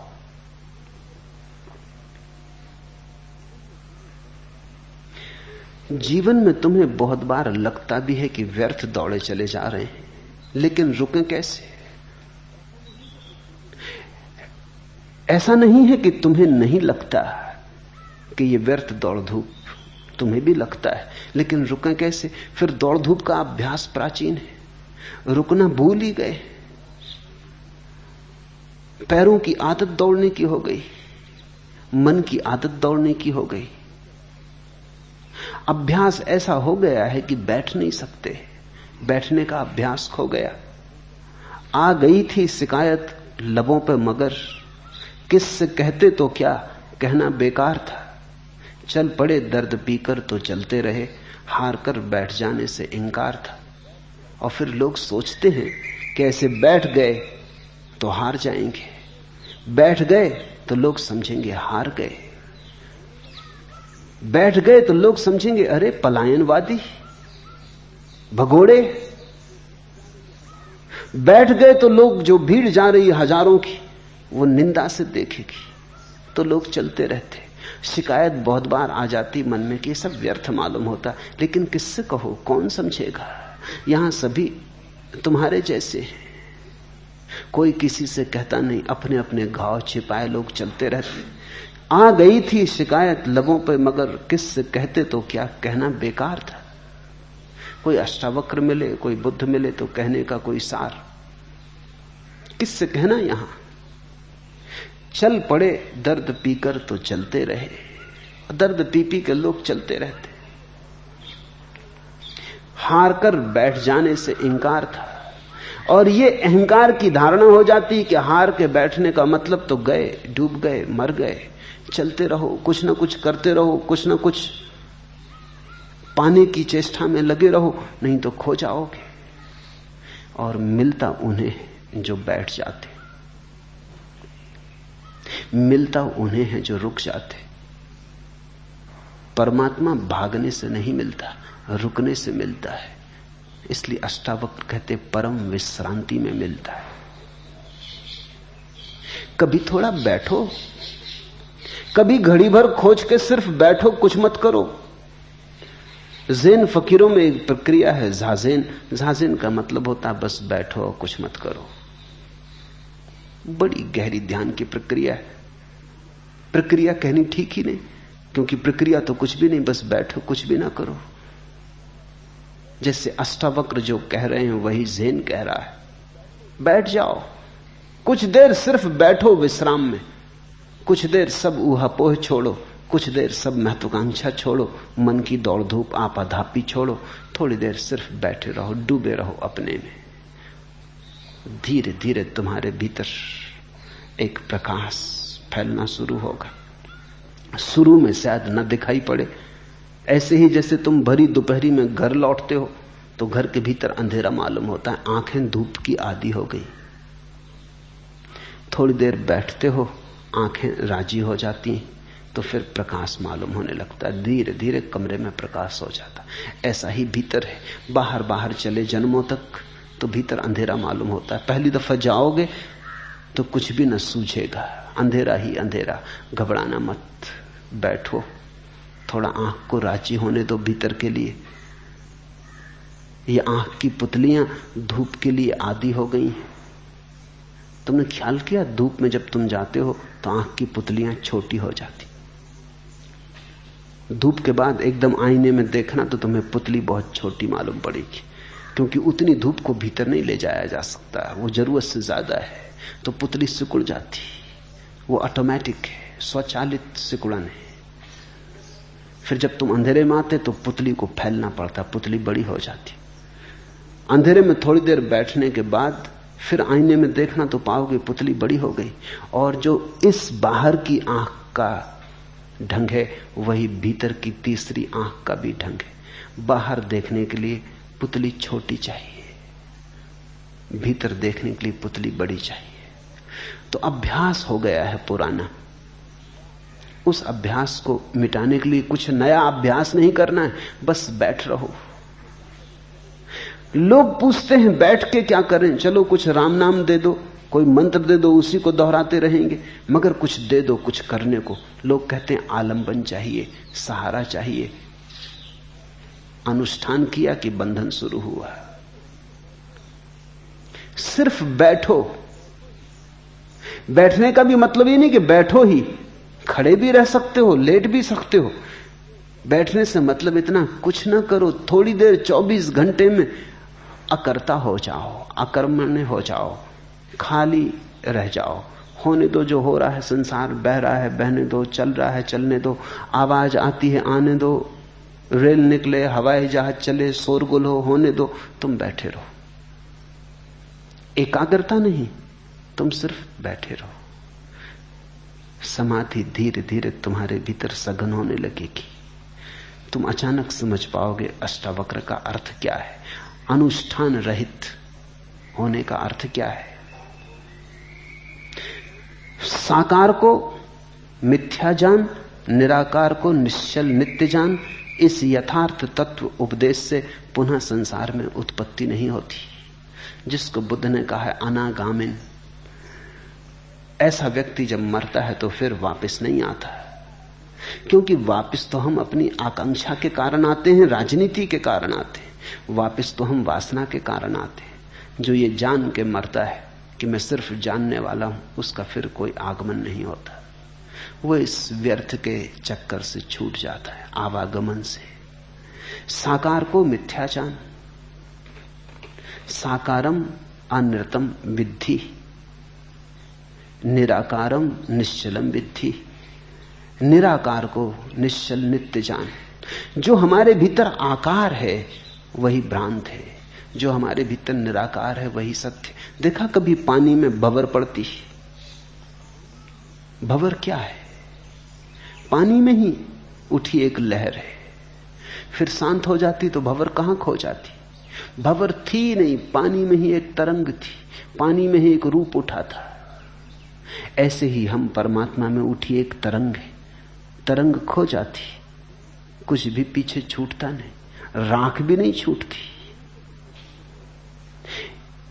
जीवन में तुम्हें बहुत बार लगता भी है कि व्यर्थ दौड़े चले जा रहे हैं, लेकिन रुकें कैसे? ऐसा नहीं है कि तुम्हें नहीं लगता कि ये व्यर्थ दौड़ धूप, तुम्हें भी लगता है, लेकिन रुकें कैसे? फिर दौड़ धूप का अभ्यास प्राचीन है, रुकना भूल ही गए। पैरों की आदत दौड़ने की हो गई, मन की आदत दौड़ने की हो गई। अभ्यास ऐसा हो गया है कि बैठ नहीं सकते, बैठने का अभ्यास खो गया। आ गई थी शिकायत लबों पे मगर, किससे कहते तो क्या कहना बेकार था। चल पड़े दर्द पीकर तो चलते रहे, हार कर बैठ जाने से इंकार था। और फिर लोग सोचते हैं कि ऐसे बैठ गए तो हार जाएंगे, बैठ गए तो लोग समझेंगे हार गए, बैठ गए तो लोग समझेंगे अरे पलायनवादी, भगोड़े। बैठ गए तो लोग, जो भीड़ जा रही हजारों की, वो निंदा से देखेगी, तो लोग चलते रहते। शिकायत बहुत बार आ जाती मन में कि सब व्यर्थ मालूम होता, लेकिन किससे कहो, कौन समझेगा? यहां सभी तुम्हारे जैसे हैं, कोई किसी से कहता नहीं, अपने अपने घाव छिपाए लोग चलते रहते। आ गई थी शिकायत लबों पे मगर, किससे कहते तो क्या कहना बेकार था। कोई अष्टावक्र मिले, कोई बुद्ध मिले तो कहने का कोई सार, किससे कहना? यहां चल पड़े दर्द पीकर तो चलते रहे, दर्द पी पी के लोग चलते रहते। हार कर बैठ जाने से इंकार था, और ये अहंकार की धारणा हो जाती कि हार के बैठने का मतलब तो गए, डूब गए, मर गए। चलते रहो, कुछ ना कुछ करते रहो, कुछ ना कुछ पाने की चेष्टा में लगे रहो, नहीं तो खो जाओगे। और मिलता उन्हें जो बैठ जाते, मिलता उन्हें है जो रुक जाते। परमात्मा भागने से नहीं मिलता, रुकने से मिलता है। इसलिए अष्टावक्र कहते परम विश्रांति में मिलता है। कभी थोड़ा बैठो, कभी घड़ी भर खोज के सिर्फ बैठो, कुछ मत करो। ज़ेन फकीरों में एक प्रक्रिया है ज़ाज़ेन। ज़ाज़ेन का मतलब होता है बस बैठो और कुछ मत करो। बड़ी गहरी ध्यान की प्रक्रिया है। प्रक्रिया कहनी ठीक ही नहीं, क्योंकि प्रक्रिया तो कुछ भी नहीं, बस बैठो, कुछ भी ना करो। जैसे अष्टावक्र जो कह रहे हैं वही ज़ेन कह रहा है। बैठ जाओ, कुछ देर सिर्फ बैठो विश्राम में, कुछ देर सब ऊहापोह छोड़ो, कुछ देर सब महत्वाकांक्षा छोड़ो, मन की दौड़ धूप आपाधापी छोड़ो, थोड़ी देर सिर्फ बैठे रहो, डूबे रहो अपने में। धीरे धीरे तुम्हारे भीतर एक प्रकाश फैलना शुरू होगा। शुरू में शायद न दिखाई पड़े, ऐसे ही जैसे तुम भरी दोपहरी में घर लौटते हो तो घर के भीतर अंधेरा मालूम होता है, आंखें धूप की आदी हो गई। थोड़ी देर बैठते हो, आंखें राजी हो जाती हैं, तो फिर प्रकाश मालूम होने लगता है। धीरे धीरे कमरे में प्रकाश हो जाता। ऐसा ही भीतर है। बाहर बाहर चले जन्मों तक तो भीतर अंधेरा मालूम होता है। पहली दफा जाओगे तो कुछ भी न सूझेगा, अंधेरा ही अंधेरा। घबराना मत, बैठो, थोड़ा आंख को राजी होने दो भीतर के लिए। ये आंख की पुतलियां धूप के लिए आदी हो गई हैं। तुमने ख्याल किया, धूप में जब तुम जाते हो तो आंख की पुतलियां छोटी हो जाती। धूप के बाद एकदम आईने में देखना तो तुम्हें पुतली बहुत छोटी मालूम पड़ेगी, क्योंकि उतनी धूप को भीतर नहीं ले जाया जा सकता, वो जरूरत से ज्यादा है। तो पुतली सिकुड़ जाती, वो ऑटोमेटिक है, स्वचालित सिकुड़न है। फिर जब तुम अंधेरे में आते तो पुतली को फैलना पड़ता, पुतली बड़ी हो जाती। अंधेरे में थोड़ी देर बैठने के बाद फिर आईने में देखना तो पाओगे पुतली बड़ी हो गई। और जो इस बाहर की आंख का ढंग है वही भीतर की तीसरी आंख का भी ढंग है। बाहर देखने के लिए पुतली छोटी चाहिए, भीतर देखने के लिए पुतली बड़ी चाहिए। तो अभ्यास हो गया है पुराना, उस अभ्यास को मिटाने के लिए कुछ नया अभ्यास नहीं करना है, बस बैठ रहो। लोग पूछते हैं बैठ के क्या करें? चलो कुछ राम नाम दे दो, कोई मंत्र दे दो, उसी को दोहराते रहेंगे, मगर कुछ दे दो, कुछ करने को। लोग कहते हैं आलंबन चाहिए, सहारा चाहिए। अनुष्ठान किया कि बंधन शुरू हुआ। सिर्फ बैठो। बैठने का भी मतलब ये नहीं कि बैठो ही, खड़े भी रह सकते हो, लेट भी सकते हो। बैठने से मतलब इतना कुछ ना करो, थोड़ी देर 24 घंटे में अकर्ता हो जाओ, अकर्मण्य हो जाओ, खाली रह जाओ। होने दो, जो हो रहा है, संसार बह रहा है बहने दो, चल रहा है चलने दो, आवाज आती है आने दो, रेल निकले, हवाई जहाज चले, शोरगुल हो, होने दो, तुम बैठे रहो। एकाग्रता नहीं, तुम सिर्फ बैठे रहो। समाधि धीरे धीरे तुम्हारे भीतर सघन होने लगेगी। तुम अचानक समझ पाओगे अष्टावक्र का अर्थ क्या है, अनुष्ठान रहित होने का अर्थ क्या है। साकार को मिथ्या जान, निराकार को निश्चल नित्य जान। इस यथार्थ तत्व उपदेश से पुनः संसार में उत्पत्ति नहीं होती, जिसको बुद्ध ने कहा है अनागामिन। ऐसा व्यक्ति जब मरता है तो फिर वापस नहीं आता, क्योंकि वापस तो हम अपनी आकांक्षा के कारण आते हैं, राजनीति के कारण आते हैं, वापस तो हम वासना के कारण आते हैं। जो ये जान के मरता है कि मैं सिर्फ जानने वाला हूं, उसका फिर कोई आगमन नहीं होता। वो इस व्यर्थ के चक्कर से छूट जाता है, आवागमन से। साकार को मिथ्या जान, साकारम अनृतम विद्धि, निराकारम निश्चलम विद्धि। निराकार को निश्चल नित्य जान। जो हमारे भीतर आकार है वही भ्रांत है, जो हमारे भीतर निराकार है वही सत्य। देखा कभी पानी में भंवर पड़ती? भंवर क्या है? पानी में ही उठी एक लहर है, फिर शांत हो जाती तो भंवर कहां खो जाती? भंवर थी नहीं, पानी में ही एक तरंग थी, पानी में ही एक रूप उठा था। ऐसे ही हम परमात्मा में उठी एक तरंग है, तरंग खो जाती, कुछ भी पीछे छूटता नहीं, राख भी नहीं छूटती,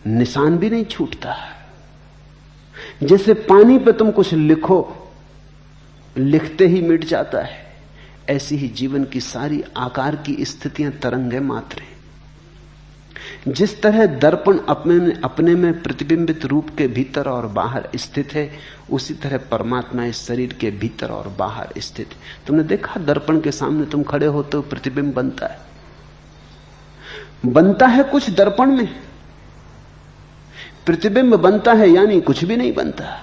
निशान भी नहीं छूटता। जैसे पानी पे तुम कुछ लिखो, लिखते ही मिट जाता है, ऐसी ही जीवन की सारी आकार की स्थितियां तरंगे मात्र हैं। जिस तरह दर्पण अपने में प्रतिबिंबित रूप के भीतर और बाहर स्थित है, उसी तरह परमात्मा इस शरीर के भीतर और बाहर स्थित है। तुमने देखा दर्पण के सामने तुम खड़े होते हो, प्रतिबिंब बनता है, बनता है कुछ दर्पण में, प्रतिबिंब बनता है, यानी कुछ भी नहीं बनता।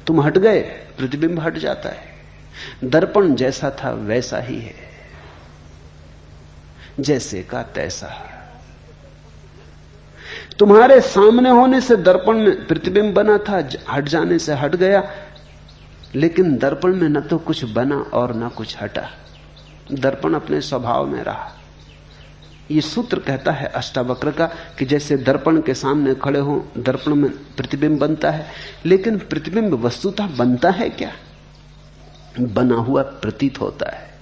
तुम हट गए, प्रतिबिंब हट जाता है। दर्पण जैसा था वैसा ही है, जैसे का तैसा। तुम्हारे सामने होने से दर्पण में प्रतिबिंब बना था, हट जाने से हट गया, लेकिन दर्पण में न तो कुछ बना और न कुछ हटा, दर्पण अपने स्वभाव में रहा। यह सूत्र कहता है अष्टावक्र का कि जैसे दर्पण के सामने खड़े हो, दर्पण में प्रतिबिंब बनता है, लेकिन प्रतिबिंब वस्तुतः बनता है क्या? बना हुआ प्रतीत होता है।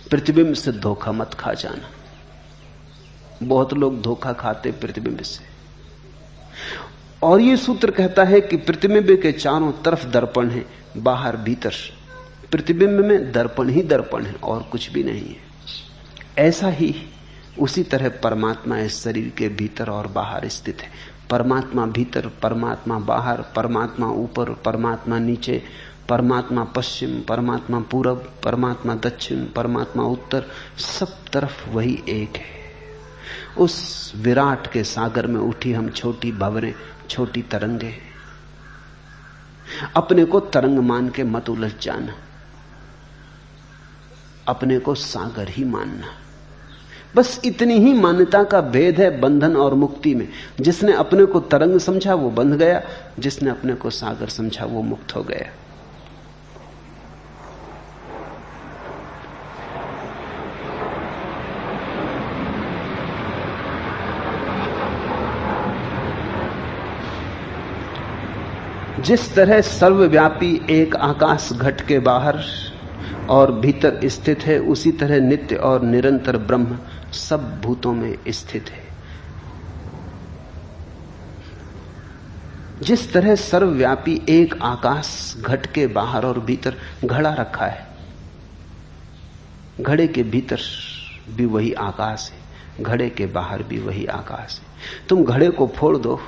प्रतिबिंब से धोखा मत खा जाना। बहुत लोग धोखा खाते प्रतिबिंब से। और ये सूत्र कहता है कि प्रतिबिंब के चारों तरफ दर्पण है, बाहर भीतर। प्रतिबिंब में दर्पण ही दर्पण है और कुछ भी नहीं है। ऐसा ही उसी तरह परमात्मा इस शरीर के भीतर और बाहर स्थित है। परमात्मा भीतर, परमात्मा बाहर, परमात्मा ऊपर, परमात्मा नीचे, परमात्मा पश्चिम, परमात्मा पूरब, परमात्मा दक्षिण, परमात्मा उत्तर, सब तरफ वही एक है। उस विराट के सागर में उठी हम छोटी भंवरें, छोटी तरंगे। अपने को तरंग मान के मत उलझ जाना, अपने को सागर ही मानना। बस इतनी ही मान्यता का भेद है बंधन और मुक्ति में। जिसने अपने को तरंग समझा वो बंध गया, जिसने अपने को सागर समझा वो मुक्त हो गया। जिस तरह सर्वव्यापी एक आकाश घट के बाहर और भीतर स्थित है, उसी तरह नित्य और निरंतर ब्रह्म सब भूतों में स्थित है। जिस तरह सर्वव्यापी एक आकाश घट के बाहर और भीतर घड़ा रखा है, घड़े के भीतर भी वही आकाश है, घड़े के बाहर भी वही आकाश है। तुम घड़े को फोड़ दो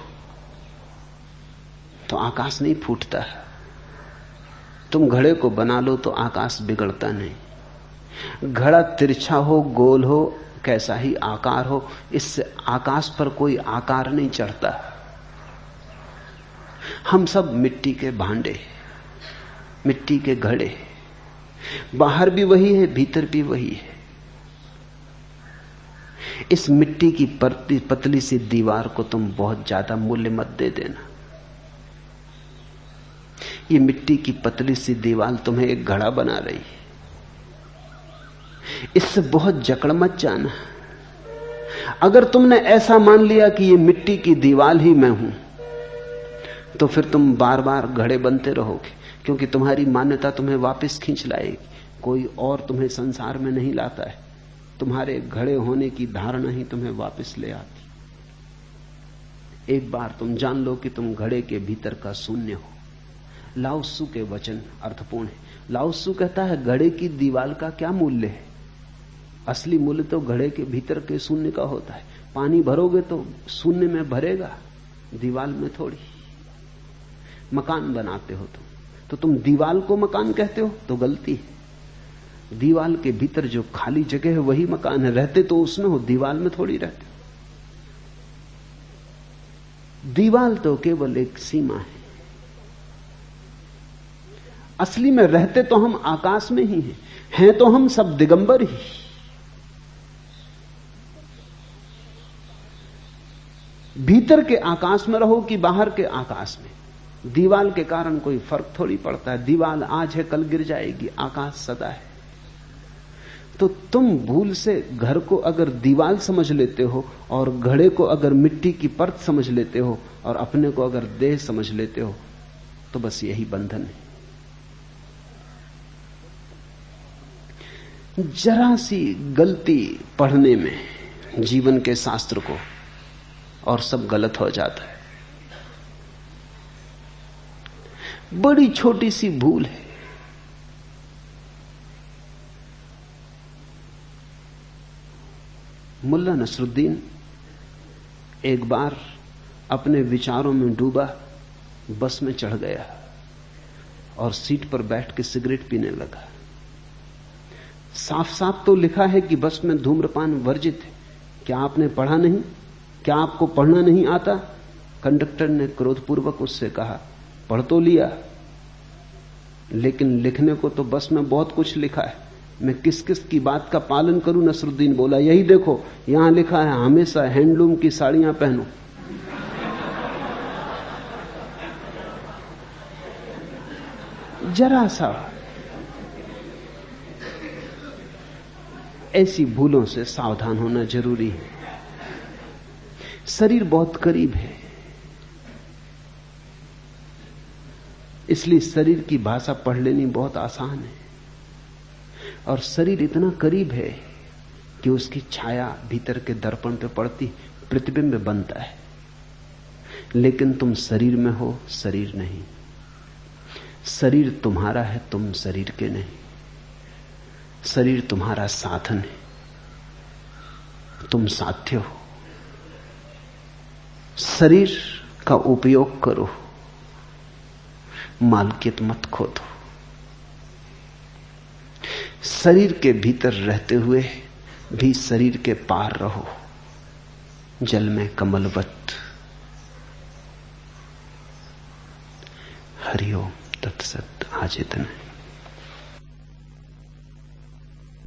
तो आकाश नहीं फूटता, तुम घड़े को बना लो तो आकाश बिगड़ता नहीं। घड़ा तिरछा हो, गोल हो, कैसा ही आकार हो, इससे आकाश पर कोई आकार नहीं चढ़ता। हम सब मिट्टी के भांडे, मिट्टी के घड़े, बाहर भी वही है, भीतर भी वही है। इस मिट्टी की पतली सी दीवार को तुम बहुत ज्यादा मूल्य मत दे देना। ये मिट्टी की पतली सी दीवार तुम्हें एक घड़ा बना रही है, इससे बहुत जकड़ मत जाना। अगर तुमने ऐसा मान लिया कि ये मिट्टी की दीवार ही मैं हूं, तो फिर तुम बार बार घड़े बनते रहोगे, क्योंकि तुम्हारी मान्यता तुम्हें वापस खींच लाएगी। कोई और तुम्हें संसार में नहीं लाता है, तुम्हारे घड़े होने की धारणा ही तुम्हें वापस ले आती। एक बार तुम जान लो कि तुम घड़े के भीतर का शून्य हो। लाओ त्सु के वचन अर्थपूर्ण है। लाओ त्सु कहता है घड़े की दीवार का क्या मूल्य है? असली मूल्य तो घड़े के भीतर के शून्य का होता है। पानी भरोगे तो शून्य में भरेगा, दीवार में थोड़ी। मकान बनाते हो तो तुम दीवार को मकान कहते हो तो गलती है। दीवार के भीतर जो खाली जगह है वही मकान है। रहते तो उसमें हो, दीवार में थोड़ी रहते हो। दीवार तो केवल एक सीमा है। असली में रहते तो हम आकाश में ही हैं तो हम सब दिगंबर ही। भीतर के आकाश में रहो कि बाहर के आकाश में, दीवार के कारण कोई फर्क थोड़ी पड़ता है। दीवार आज है कल गिर जाएगी, आकाश सदा है। तो तुम भूल से घर को अगर दीवार समझ लेते हो और घड़े को अगर मिट्टी की परत समझ लेते हो और अपने को अगर देह समझ लेते हो, तो बस यही बंधन है। जरा सी गलती पढ़ने में जीवन के शास्त्र को और सब गलत हो जाता है। बड़ी छोटी सी भूल है। मुल्ला नसरुद्दीन एक बार अपने विचारों में डूबा बस में चढ़ गया और सीट पर बैठ के सिगरेट पीने लगा। साफ साफ तो लिखा है कि बस में धूम्रपान वर्जित है। क्या आपने पढ़ा नहीं? क्या आपको पढ़ना नहीं आता? कंडक्टर ने क्रोधपूर्वक उससे कहा, पढ़ तो लिया, लेकिन लिखने को तो बस में बहुत कुछ लिखा है। मैं किस किस की बात का पालन करूं? नसरुद्दीन बोला, यही देखो, यहां लिखा है हमेशा हैंडलूम की साड़ियां पहनो। जरा सा ऐसी भूलों से सावधान होना जरूरी है। शरीर बहुत करीब है, इसलिए शरीर की भाषा पढ़ लेनी बहुत आसान है। और शरीर इतना करीब है कि उसकी छाया भीतर के दर्पण पे पड़ती, प्रतिबिंब बनता है। लेकिन तुम शरीर में हो, शरीर नहीं। शरीर तुम्हारा है, तुम शरीर के नहीं। शरीर तुम्हारा साधन है, तुम साध्य हो। शरीर का उपयोग करो, मालकियत मत खो दो। शरीर के भीतर रहते हुए भी शरीर के पार रहो, जल में कमलवत। हरिओम तत्सत। आज इतना है।